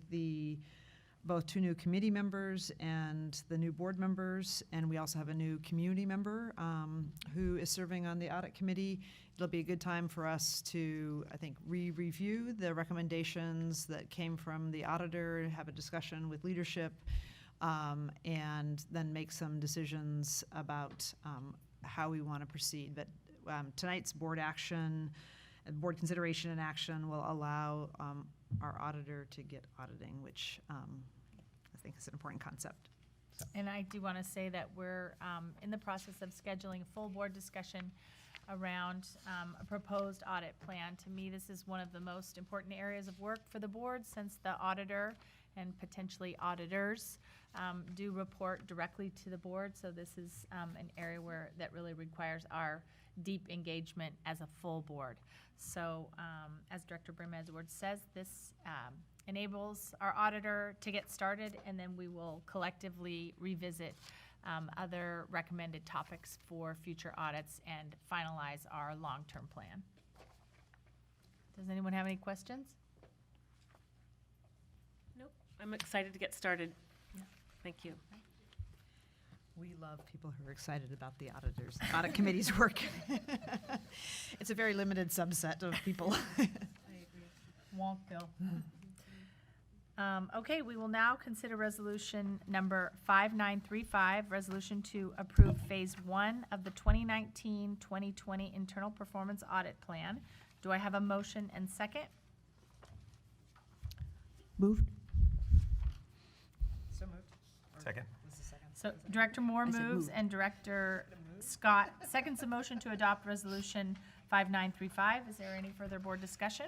Speaker 2: both 2 new committee members and the new board members, and we also have a new community member who is serving on the audit committee. It'll be a good time for us to, I think, review the recommendations that came from the auditor, have a discussion with leadership, and then make some decisions about how we want to proceed. But tonight's board action, board consideration and action will allow our auditor to get auditing, which I think is an important concept.
Speaker 1: And I do want to say that we're in the process of scheduling a full board discussion around a proposed audit plan. To me, this is one of the most important areas of work for the board, since the auditor and potentially auditors do report directly to the board. So this is an area that really requires our deep engagement as a full board. So as Director Brim Edwards says, this enables our auditor to get started, and then we will collectively revisit other recommended topics for future audits and finalize our long-term plan. Does anyone have any questions?
Speaker 11: Nope. I'm excited to get started. Thank you.
Speaker 2: We love people who are excited about the audit committee's work. It's a very limited subset of people.
Speaker 1: Won't Bill. Okay, we will now consider resolution number 5935, resolution to approve phase 1 of the 2019-2020 internal performance audit plan. Do I have a motion and second?
Speaker 9: Moved.
Speaker 2: So moved.
Speaker 8: Second?
Speaker 1: So Director Moore moves and Director Scott seconds the motion to adopt resolution 5935. Is there any further board discussion?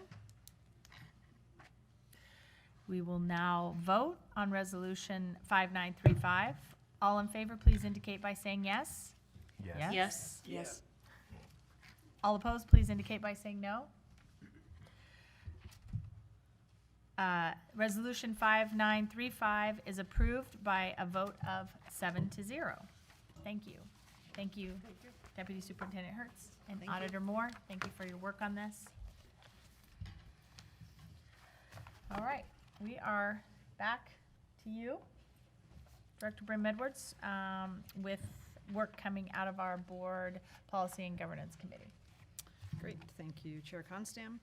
Speaker 1: We will now vote on resolution 5935. All in favor, please indicate by saying yes.
Speaker 8: Yes.
Speaker 11: Yes.
Speaker 6: Yes.
Speaker 1: All opposed, please indicate by saying no. Resolution 5935 is approved by a vote of 7-0. Thank you. Thank you, Deputy Superintendent Hertz and Auditor Moore. Thank you for your work on this. All right, we are back to you, Director Brim Edwards, with work coming out of our Board Policy and Governance Committee.
Speaker 2: Great, thank you, Chair Constam.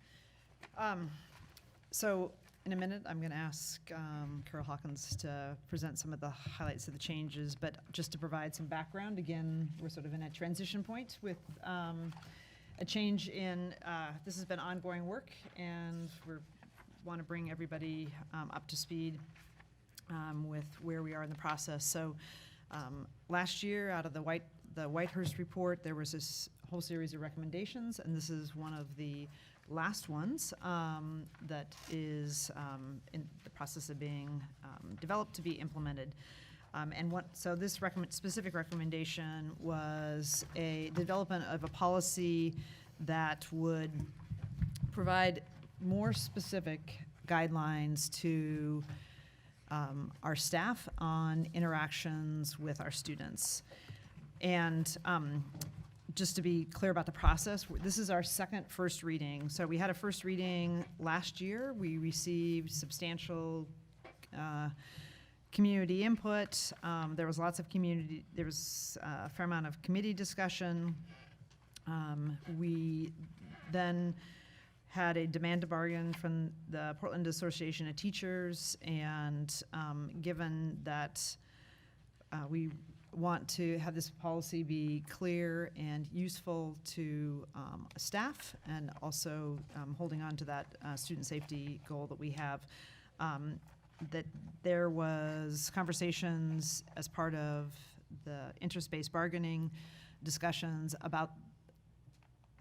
Speaker 2: So in a minute, I'm going to ask Carol Hawkins to present some of the highlights of the changes, but just to provide some background, again, we're sort of in a transition point with a change in, this has been ongoing work, and we want to bring everybody up to speed with where we are in the process. So last year, out of the Whitehurst report, there was this whole series of recommendations, and this is one of the last ones that is in the process of being developed to be implemented. So this specific recommendation was a development of a policy that would provide more specific guidelines to our staff on interactions with our students. And just to be clear about the process, this is our first reading. So we had a first reading last year. We received substantial community input. There was lots of there was a fair amount of committee discussion. We then had a demand to bargain from the Portland Association of Teachers, and given that we want to have this policy be clear and useful to staff, and also holding on to that student safety goal that we have. That there was conversations as part of the interest-based bargaining discussions about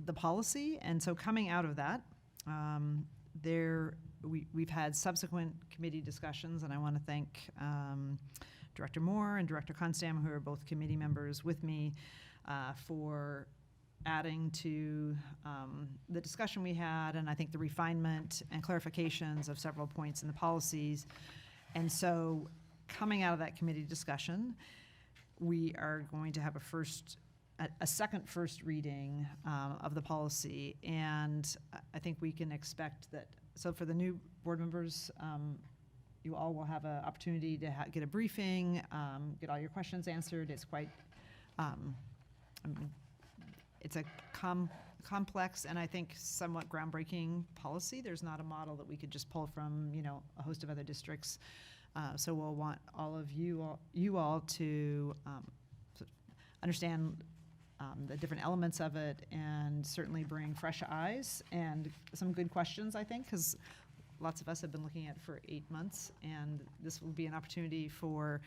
Speaker 2: the policy, and so coming out of that, we've had subsequent committee discussions, and I want to thank Director Moore and Director Constam, who are both committee members with me, for adding to the discussion we had, and I think the refinement and clarifications of several points in the policies. And so coming out of that committee discussion, we are going to have a second first reading of the policy, and I think we can expect that. So for the new board members, you all will have an opportunity to get a briefing, get all your questions answered. It's quite, it's a complex and I think somewhat groundbreaking policy. There's not a model that we could just pull from, a host of other districts. So we'll want all of you all to understand the different elements of it, and certainly bring fresh eyes and some good questions, I think, because lots of us have been looking at it for 8 months, and this will be an opportunity for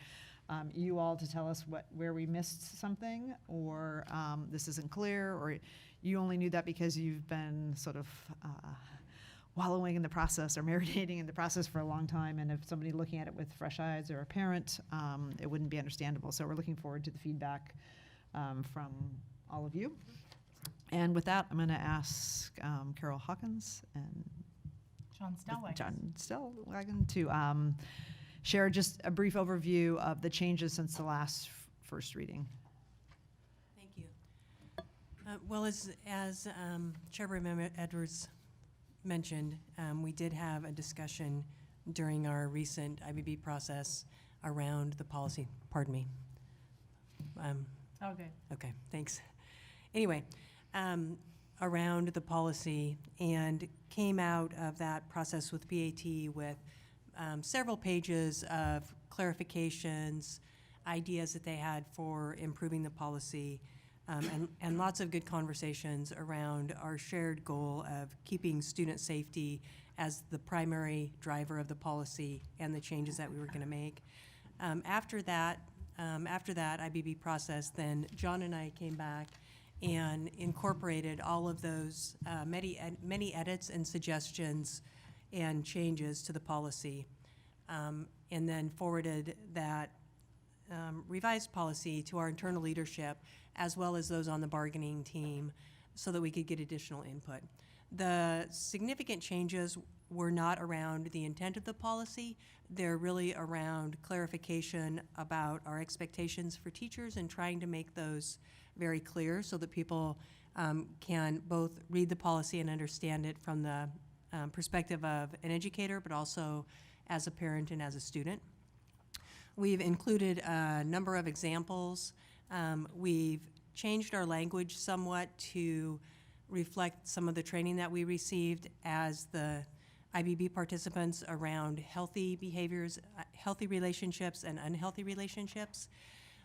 Speaker 2: you all to tell us where we missed something, or this isn't clear, or you only knew that because you've been sort of wallowing in the process or marinating in the process for a long time, and if somebody looking at it with fresh eyes or a parent, it wouldn't be understandable. So we're looking forward to the feedback from all of you. And with that, I'm going to ask Carol Hawkins and John Stellwagen to share just a brief overview of the changes since the last first reading.
Speaker 12: Thank you. Well, as Chairperson Edwards mentioned, we did have a discussion during our recent IBB process around the policy. Pardon me.
Speaker 1: Okay.
Speaker 12: Okay, thanks. Anyway, around the policy, and came out of that process with PAT with several pages of clarifications, ideas that they had for improving the policy, and lots of good conversations around our shared goal of keeping student safety as the primary driver of the policy and the changes that we were going to make. After that IBB process, then John and I came back and incorporated all of those many edits and suggestions and changes to the policy, and then forwarded that revised policy to our internal leadership, as well as those on the bargaining team, so that we could get additional input. The significant changes were not around the intent of the policy. They're really around clarification about our expectations for teachers and trying to make those very clear so that people can both read the policy and understand it from the perspective of an educator, but also as a parent and as a student. We've included a number of examples. We've changed our language somewhat to reflect some of the training that we received as the IBB participants around healthy behaviors, healthy relationships, and unhealthy relationships,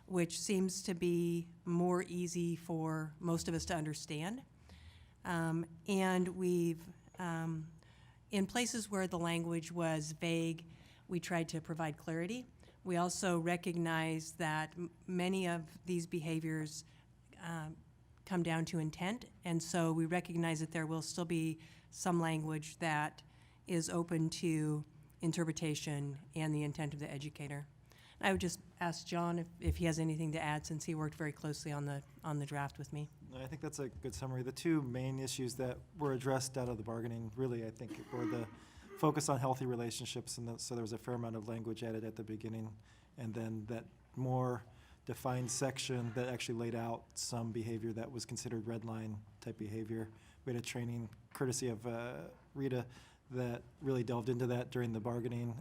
Speaker 12: which seems to be more easy for most of us to understand. And we've, in places where the language was vague, we tried to provide clarity. We also recognize that many of these behaviors come down to intent, and so we recognize that there will still be some language that is open to interpretation and the intent of the educator. I would just ask John if he has anything to add, since he worked very closely on the draft with me.
Speaker 13: I think that's a good summary. The two main issues that were addressed out of the bargaining, really, I think, were the focus on healthy relationships, and so there was a fair amount of language added at the beginning, and then that more defined section that actually laid out some behavior that was considered red line type behavior. We had a training courtesy of Rita that really delved into that during the bargaining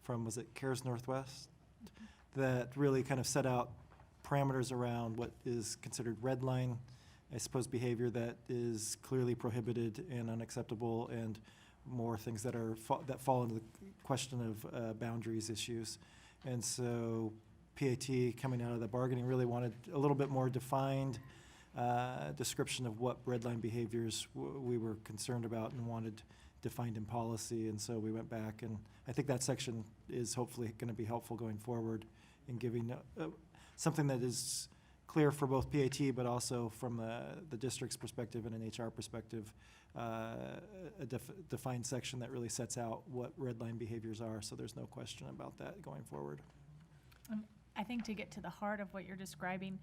Speaker 13: from, was it CARES Northwest? That really kind of set out parameters around what is considered red line, I suppose, behavior that is clearly prohibited and unacceptable, and more things that fall into the question of boundaries issues. And so PAT coming out of the bargaining really wanted a little bit more defined description of what red line behaviors we were concerned about and wanted defined in policy. And so we went back, and I think that section is hopefully going to be helpful going forward in giving something that is clear for both PAT, but also from the district's perspective and an HR perspective, a defined section that really sets out what red line behaviors are, so there's no question about that going forward.
Speaker 1: I think to get to the heart of what you're describing,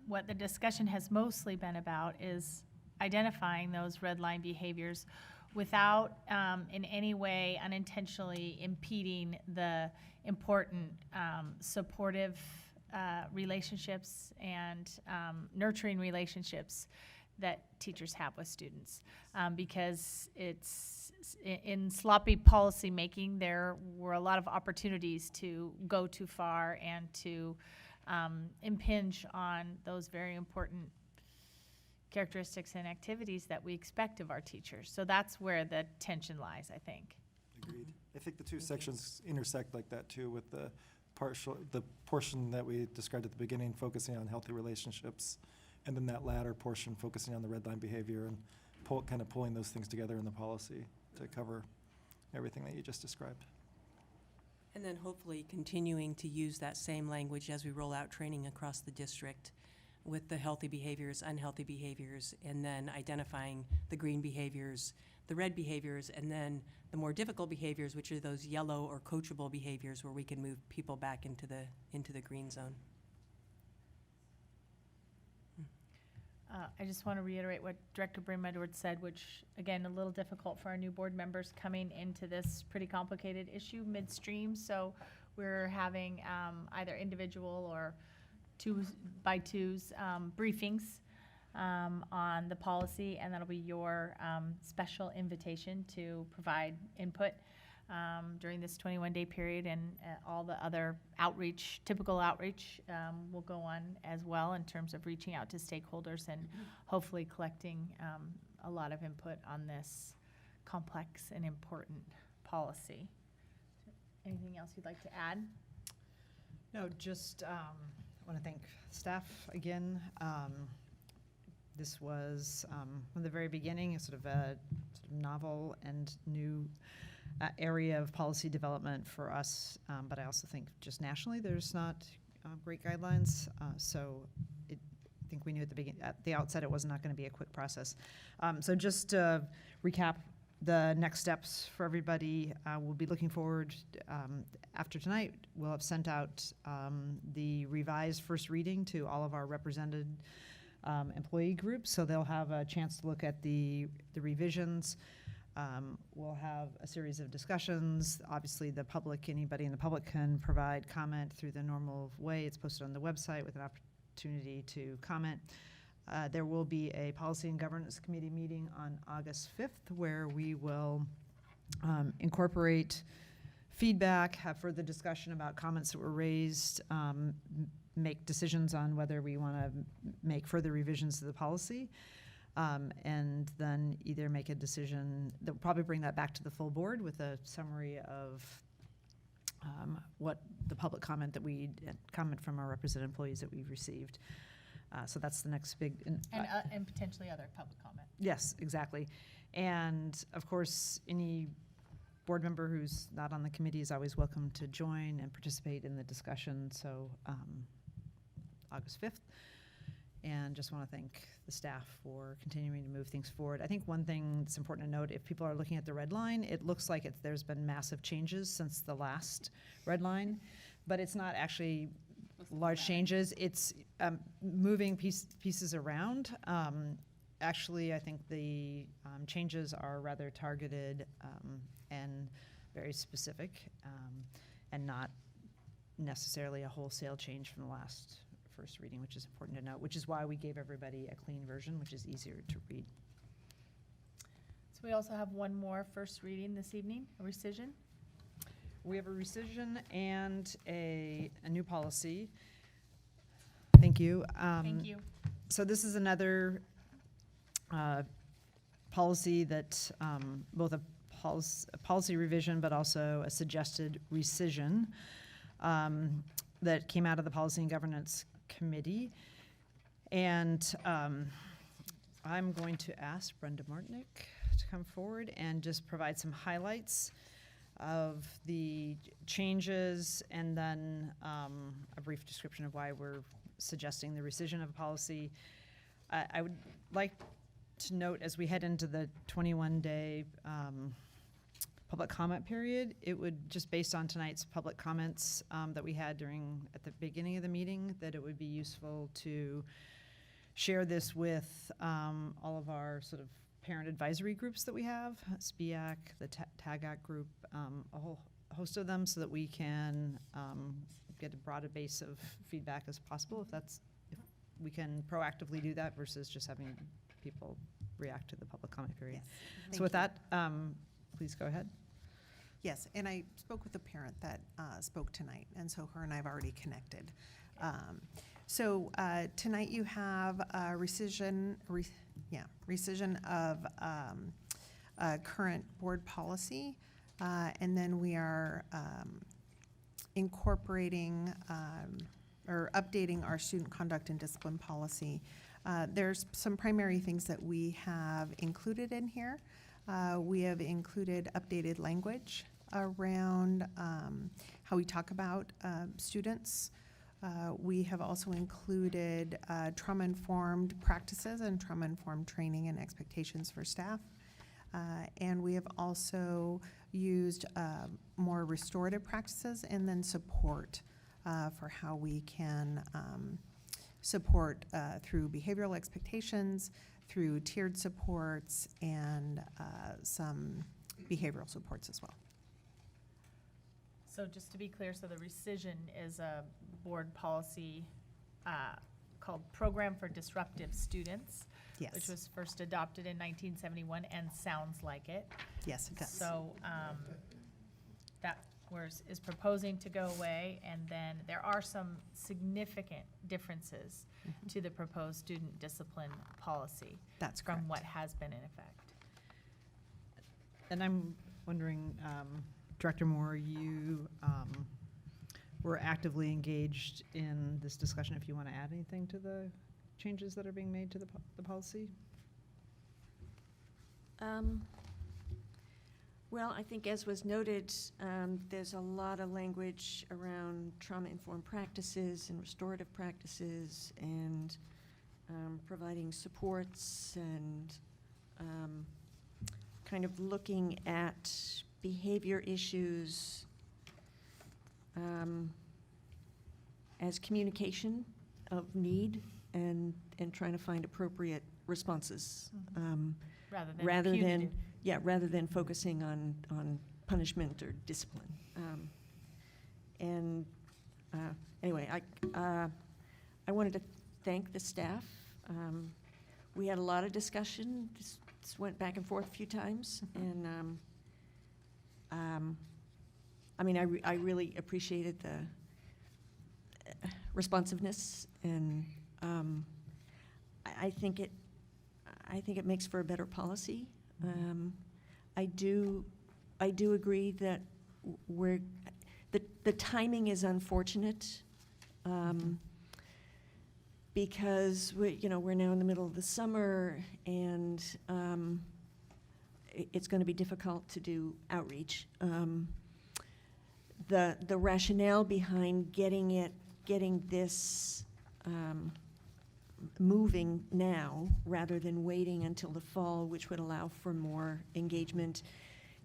Speaker 1: what the discussion has mostly been about is identifying those red line behaviors without in any way unintentionally impeding the important supportive relationships and nurturing relationships that teachers have with students. Because it's in sloppy policy making, there were a lot of opportunities to go too far and to impinge on those very important characteristics and activities that we expect of our teachers. So that's where the tension lies, I think.
Speaker 13: Agreed. I think the two sections intersect like that too, with the portion that we described at the beginning focusing on healthy relationships, and then that latter portion focusing on the red line behavior, and kind of pulling those things together in the policy to cover everything that you just described.
Speaker 12: And then hopefully continuing to use that same language as we roll out training across the district with the healthy behaviors, unhealthy behaviors, and then identifying the green behaviors, the red behaviors, and then the more difficult behaviors, which are those yellow or coachable behaviors where we can move people back into the green zone.
Speaker 1: I just want to reiterate what Director Brim-Edwards said, which, again, a little difficult for our new board members coming into this pretty complicated issue midstream. So we're having either individual or twos by twos briefings on the policy, and that'll be your special invitation to provide input during this 21-day period, and all the other outreach, typical outreach will go on as well in terms of reaching out to stakeholders and hopefully collecting a lot of input on this complex and important policy. Anything else you'd like to add?
Speaker 2: No, just want to thank staff again. This was from the very beginning a sort of novel and new area of policy development for us, but I also think just nationally there's not great guidelines. So I think we knew at the outset it was not going to be a quick process. So just to recap the next steps for everybody, we'll be looking forward after tonight. We'll have sent out the revised first reading to all of our represented employee groups, so they'll have a chance to look at the revisions. We'll have a series of discussions. Obviously, the public, anybody in the public can provide comment through the normal way. It's posted on the website with an opportunity to comment. There will be a Policy and Governance Committee meeting on August 5th where we will incorporate feedback, have further discussion about comments that were raised, make decisions on whether we want to make further revisions to the policy, and then either make a decision that will probably bring that back to the full board with a summary of what the public comment from our represented employees that we've received. So that's the next big.
Speaker 1: And potentially other public comment.
Speaker 2: Yes, exactly. And of course, any board member who's not on the committee is always welcome to join and participate in the discussion. So August 5th. And just want to thank the staff for continuing to move things forward. I think one thing that's important to note, if people are looking at the red line, it looks like there's been massive changes since the last red line, but it's not actually large changes. It's moving pieces around. Actually, I think the changes are rather targeted and very specific, and not necessarily a wholesale change from the last first reading, which is important to note, which is why we gave everybody a clean version, which is easier to read.
Speaker 1: So we also have one more first reading this evening, a rescission.
Speaker 2: We have a rescission and a new policy. Thank you.
Speaker 1: Thank you.
Speaker 2: So this is another policy that both a policy revision but also a suggested rescission. that came out of the Policy and Governance Committee. And I'm going to ask Brenda Martinick to come forward and just provide some highlights of the changes, and then a brief description of why we're suggesting the rescission of policy. I would like to note, as we head into the 21-day public comment period, it would, just based on tonight's public comments that we had at the beginning of the meeting, that it would be useful to share this with all of our sort of parent advisory groups that we have, SPIAC, the TAGAC group, a whole host of them, so that we can get a broader base of feedback as possible, if we can proactively do that versus just having people react to the public comment period.
Speaker 14: Yes,
Speaker 2: So with that, please go ahead.
Speaker 14: Yes, and I spoke with a parent that spoke tonight, and so her and I have already connected. So tonight you have a rescission of current board policy, and then we are incorporating or updating our student conduct and discipline policy. There's some primary things that we have included in here. We have included updated language around how we talk about students. We have also included trauma-informed practices and trauma-informed training and expectations for staff. And we have also used more restorative practices and then support for how we can support through behavioral expectations, through tiered supports, and some behavioral supports as well.
Speaker 1: So just to be clear, so the rescission is a board policy called Program for Disruptive Students,
Speaker 14: Yes.
Speaker 1: which was first adopted in 1971 and sounds like it.
Speaker 14: Yes, it does.
Speaker 1: So that is proposing to go away, and then there are some significant differences to the proposed student discipline policy.
Speaker 14: That's
Speaker 1: from
Speaker 14: correct.
Speaker 1: what has been in effect.
Speaker 2: And I'm wondering, Director Moore, you were actively engaged in this discussion. If you want to add anything to the changes that are being made to the policy?
Speaker 9: Well, I think as was noted, there's a lot of language around trauma-informed practices and restorative practices and providing supports and kind of looking at behavior issues as communication of need and trying to find appropriate responses.
Speaker 1: Rather than punitive.
Speaker 9: Rather than focusing on punishment or discipline. Anyway, I wanted to thank the staff. We had a lot of discussion. This went back and forth a few times, and I mean, I really appreciated the responsiveness, and I think it makes for a better policy. I do agree that the timing is unfortunate because we're now in the middle of the summer, and it's going to be difficult to do outreach. The rationale behind getting this moving now rather than waiting until the fall, which would allow for more engagement,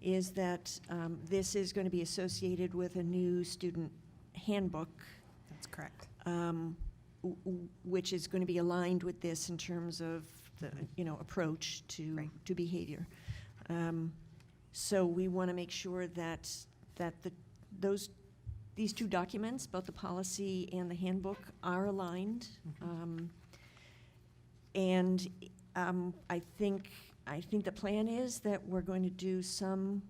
Speaker 9: is that this is going to be associated with a new student handbook.
Speaker 14: That's correct.
Speaker 9: Which is going to be aligned with this in terms of the approach to behavior. So we want to make sure that these two documents, both the policy and the handbook, are aligned. And I think the plan is that we're going to do some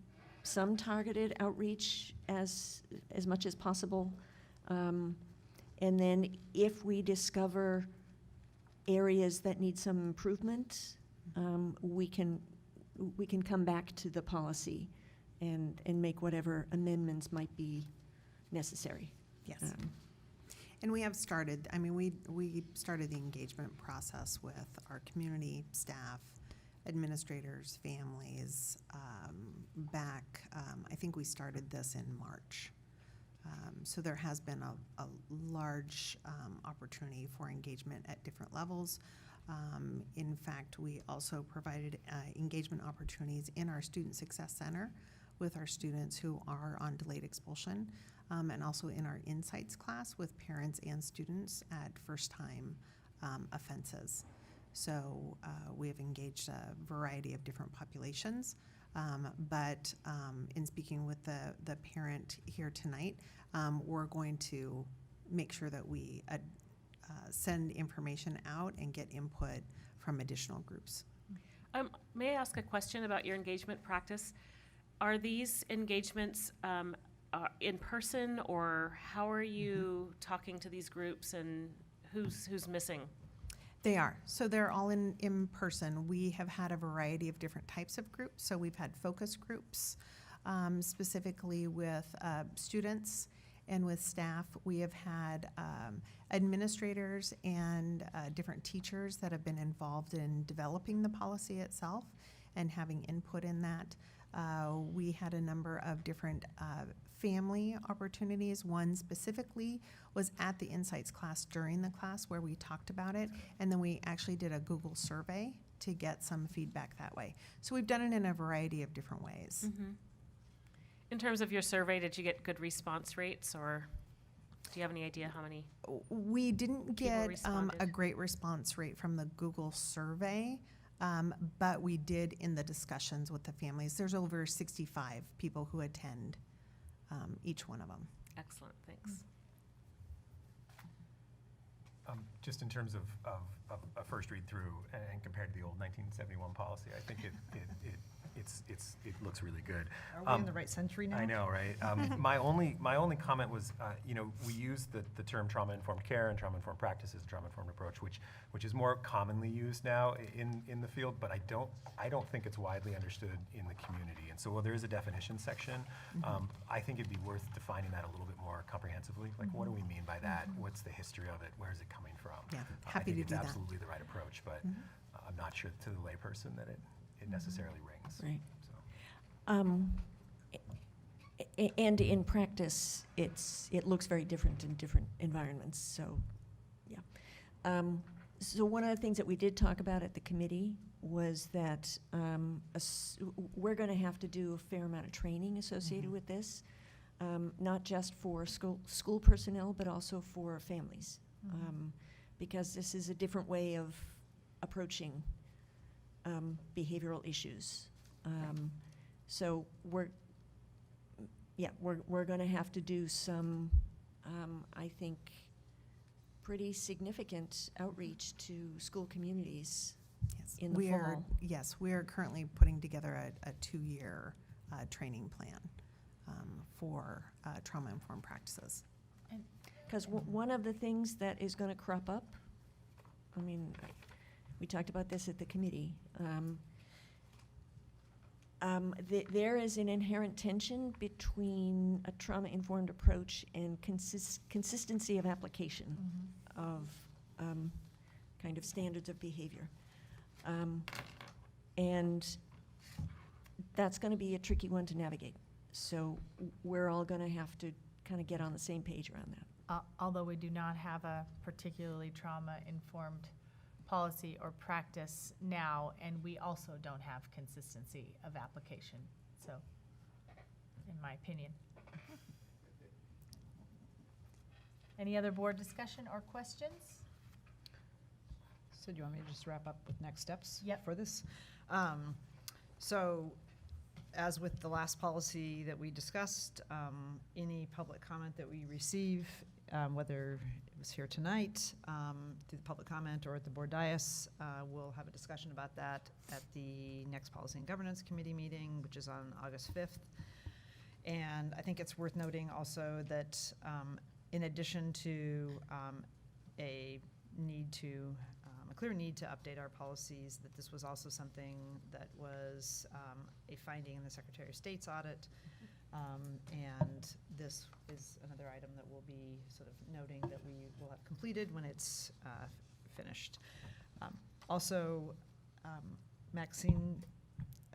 Speaker 9: targeted outreach as much as possible. And then if we discover areas that need some improvement, we can come back to the policy and make whatever amendments might be necessary.
Speaker 14: Yes. And we have started, I mean, we started the engagement process with our community, staff, administrators, families, back, I think we started this in March. So there has been a large opportunity for engagement at different levels. In fact, we also provided engagement opportunities in our Student Success Center with our students who are on delayed expulsion, and also in our Insights class with parents and students at first-time offenses. So we have engaged a variety of different populations, but in speaking with the parent here tonight, we're going to make sure that we send information out and get input from additional groups.
Speaker 11: May I ask a question about your engagement practice? Are these engagements in person, or how are you talking to these groups, and who's missing?
Speaker 14: They are. So they're all in person. We have had a variety of different types of groups. So we've had focus groups, specifically with students and with staff. We have had administrators and different teachers that have been involved in developing the policy itself and having input in that. We had a number of different family opportunities. One specifically was at the Insights class during the class where we talked about it, and then we actually did a Google survey to get some feedback that way. So we've done it in a variety of different ways.
Speaker 11: Mm-hmm. In terms of your survey, did you get good response rates, or do you have any idea how many?
Speaker 14: We didn't get
Speaker 11: responded?
Speaker 14: a great response rate from the Google survey, but we did in the discussions with the families. There's over 65 people who attend each one of them.
Speaker 11: Excellent, thanks.
Speaker 8: Just in terms of a first read through and compared to the old 1971 policy, I think it looks really good.
Speaker 2: Are we in the right century now?
Speaker 8: I know, right? My only comment was, we use the term trauma-informed care and trauma-informed practices, trauma-informed approach, which is more commonly used now in the field, but I don't think it's widely understood in the community. And so while there is a definition section, I think it'd be worth defining that a little bit more comprehensively. Like, what do we mean by that? What's the history of it? Where is it coming from?
Speaker 14: Yeah,
Speaker 8: I
Speaker 14: happy
Speaker 8: think
Speaker 14: to
Speaker 8: it's
Speaker 14: do that.
Speaker 8: absolutely the right approach, but I'm not sure to the layperson that it necessarily rings.
Speaker 9: Right.
Speaker 8: So.
Speaker 9: And in practice, it looks very different in different environments, so, yeah. So one of the things that we did talk about at the committee was that we're going to have to do a fair amount of training associated with this, not just for school personnel, but also for families, because this is a different way of approaching behavioral issues. So we're going to have to do some, I think, pretty significant outreach to school communities in the fall.
Speaker 14: Yes, we are currently putting together a 2-year training plan for trauma-informed practices.
Speaker 9: Because one of the things that is going to crop up, I mean, we talked about this at the committee, there is an inherent tension between a trauma-informed approach and consistency of application of kind of standards of behavior. And that's going to be a tricky one to navigate. So we're all going to have to kind of get on the same page around that.
Speaker 1: Although we do not have a particularly trauma-informed policy or practice now, and we also don't have consistency of application, so, in my opinion. Any other board discussion or questions?
Speaker 2: So do you want me to just wrap up with next steps for this?
Speaker 12: So, as with the last policy that we discussed, any public comment that we receive, whether it was here tonight, through the public comment or at the board dais, we'll have a discussion about that at the next Policy and Governance Committee meeting, which is on August 5th. And I think it's worth noting also that in addition to a clear need to update our policies, that this was also something that was a finding in the Secretary of State's audit,
Speaker 2: And this is another item that we'll be sort of noting that we will have completed when it's finished. Also, Maxine,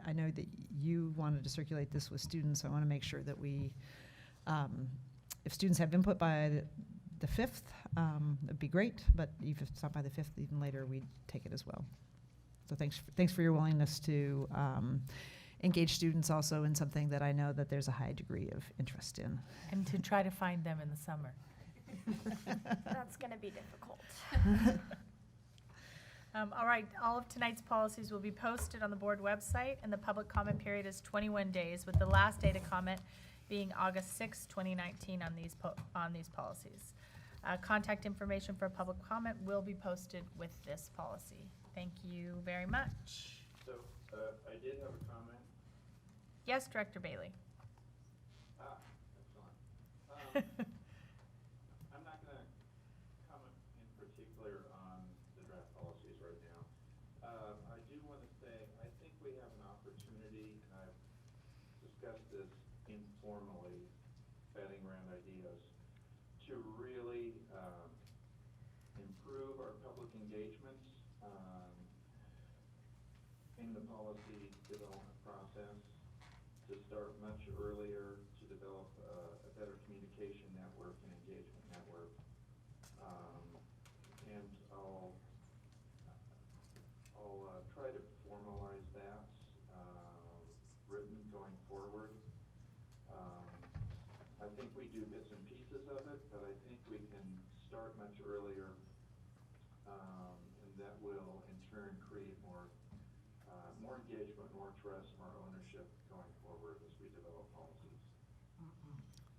Speaker 2: I know that you wanted to circulate this with students, so I want to make sure that we, if students have input by the 5th, that'd be great, but if it's not by the 5th, even later, we'd take it as well. So thanks for your willingness to engage students also in something that I know that there's a high degree of interest in.
Speaker 1: And to try to find them in the summer.
Speaker 15: That's going to be difficult.
Speaker 1: All right, all of tonight's policies will be posted on the board website, and the public comment period is 21 days, with the last day to comment being August 6, 2019 on these policies. Contact information for public comment will be posted with this policy. Thank you very much.
Speaker 10: So, I did have a comment.
Speaker 1: Yes, Director Bailey.
Speaker 10: Excellent. I'm not gonna comment in particular on the draft policies right now. I do wanna say, I think we have an opportunity, and I've discussed this informally, batting around ideas, to really, improve our public engagement, in the policy development process, to start much earlier, to develop a better communication network and engagement network. And I'll try to formalize that, written going forward. I think we do bits and pieces of it, but I think we can start much earlier, and that will in turn create more engagement, more trust, more ownership going forward as we develop policies.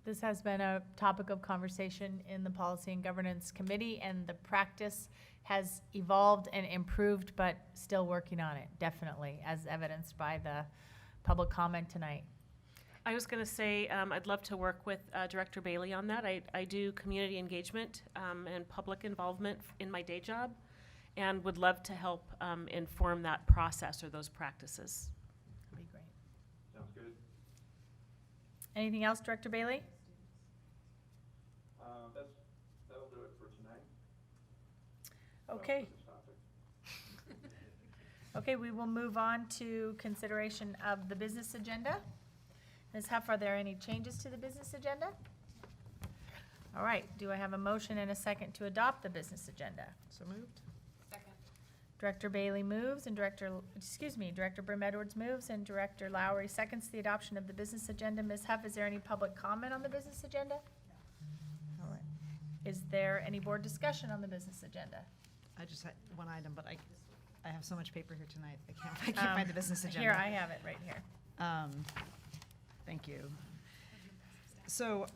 Speaker 1: This has been a topic of conversation in the Policy and Governance Committee, and the practice has evolved and improved, but still working on it, definitely, as evidenced by the public comment tonight.
Speaker 11: I was going to say, I'd love to work with Director Bailey on that. I do community engagement and public involvement in my day job, and would love to help inform that process or those practices.
Speaker 1: That'd be great.
Speaker 10: Sounds good.
Speaker 1: Anything else, Director Bailey?
Speaker 10: That'll do it for tonight.
Speaker 1: Okay.
Speaker 10: For this topic.
Speaker 1: Okay, we will move on to consideration of the business agenda. Ms. Huff, are there any changes to the business agenda? All right, do I have a motion and a second to adopt the business agenda?
Speaker 2: So moved?
Speaker 1: Director Bailey moves and Director Brim Edwards moves and Director Lowry seconds the adoption of the business agenda. Ms. Huff, is there any public comment on the business agenda? All right. Is there any board discussion on the business agenda?
Speaker 2: I just had one item, but I have so much paper here tonight, I can't find the business agenda.
Speaker 1: Here, I have it right here.
Speaker 2: Thank you. So,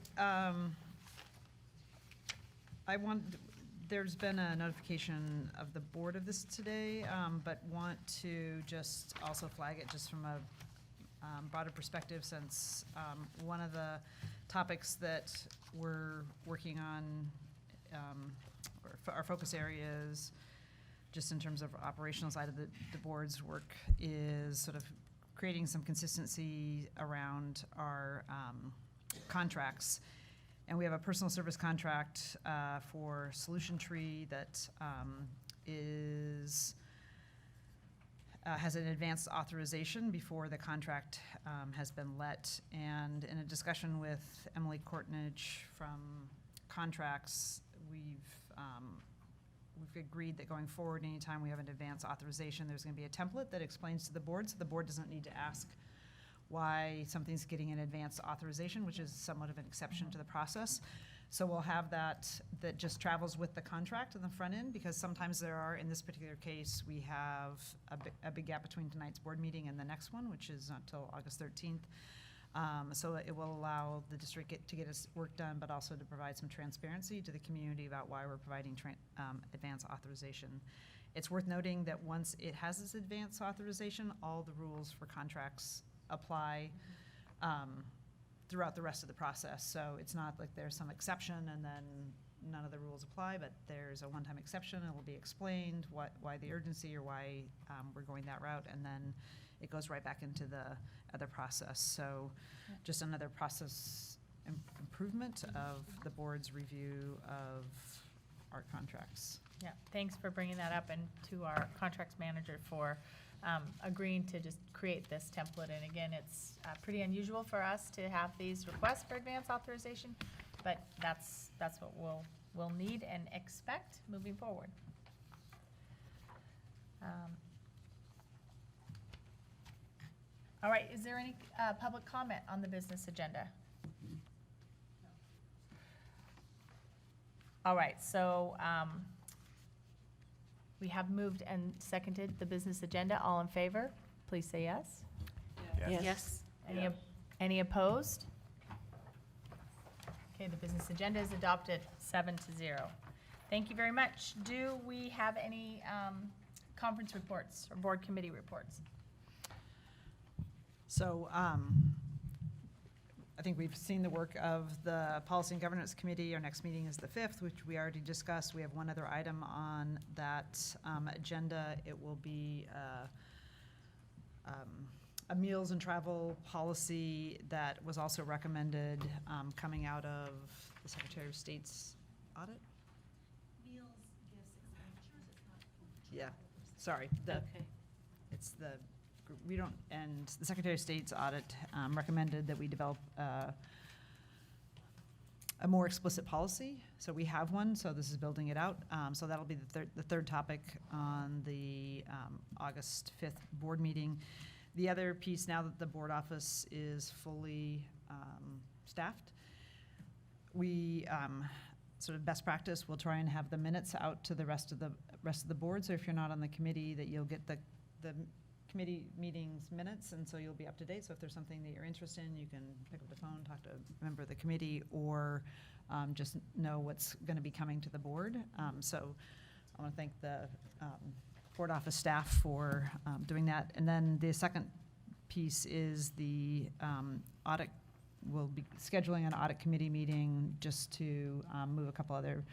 Speaker 2: there's been a notification of the board of this today, but want to just also flag it just from a broader perspective, since one of the topics that we're working on, or our focus areas, just in terms of operational side of the board's work, is sort of creating some consistency around our contracts. And we have a personal service contract for Solution Tree that has an advanced authorization before the contract has been let. And in a discussion with Emily Courtnage from Contracts, we've agreed that going forward, anytime we have an advanced authorization, there's going to be a template that explains to the board, so the board doesn't need to ask why something's getting an advanced authorization, which is somewhat of an exception to the process. So we'll have that just travels with the contract in the front end, because sometimes there are, in this particular case, we have a big gap between tonight's board meeting and the next one, which is not until August 13th. So it will allow the district to get its work done, but also to provide some transparency to the community about why we're providing advance authorization. It's worth noting that once it has this advance authorization, all the rules for contracts apply throughout the rest of the process. So it's not like there's some exception and then none of the rules apply, but there's a one-time exception. It will be explained why the urgency or why we're going that route, and then it goes right back into the other process. So just another process improvement of the board's review of art contracts.
Speaker 1: Yeah, thanks for bringing that up, and to our contracts manager for agreeing to just create this template. And again, it's pretty unusual for us to have these requests for advance authorization, but that's what we'll need and expect moving forward. All right, is there any public comment on the business agenda? All right, so we have moved and seconded the business agenda. All in favor, please say yes.
Speaker 8: Yes.
Speaker 11: Yes.
Speaker 1: Any opposed? Okay, the business agenda is adopted 7-0. Thank you very much. Do we have any conference reports or board committee reports?
Speaker 2: So I think we've seen the work of the Policy and Governance Committee. Our next meeting is the 5th, which we already discussed. We have one other item on that agenda. It will be a meals and travel policy that was also recommended coming out of the Secretary of State's audit. Meals, gifts, expenditures, it's not food. Yeah, sorry.
Speaker 11: Okay.
Speaker 2: It's the, we don't, and the Secretary of State's audit recommended that we develop a more explicit policy. So we have one, so this is building it out. So that'll be the third topic on the August 5th board meeting. The other piece, now that the board office is fully staffed, we sort of best practice, we'll try and have the minutes out to the rest of the board. So if you're not on the committee, that you'll get the committee meetings minutes, and so you'll be up to date. So if there's something that you're interested in, you can pick up the phone, talk to a member of the committee, or just know what's going to be coming to the board. So I want to thank the board office staff for doing that. And then the second piece is the audit. We'll be scheduling an audit committee meeting just to move a couple other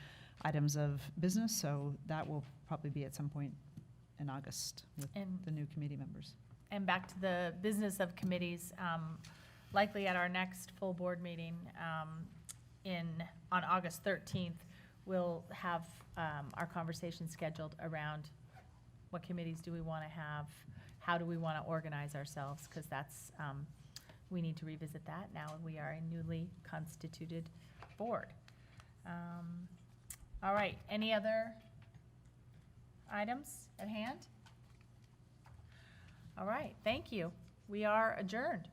Speaker 2: items of business. So that will probably be at some point in August with the new committee members.
Speaker 1: And back to the business of committees, likely at our next full board meeting on August 13th, we'll have our conversation scheduled around what committees do we want to have, how do we want to organize ourselves, because that's, we need to revisit that now we are a newly constituted board. All right, any other items at hand? All right, thank you. We are adjourned.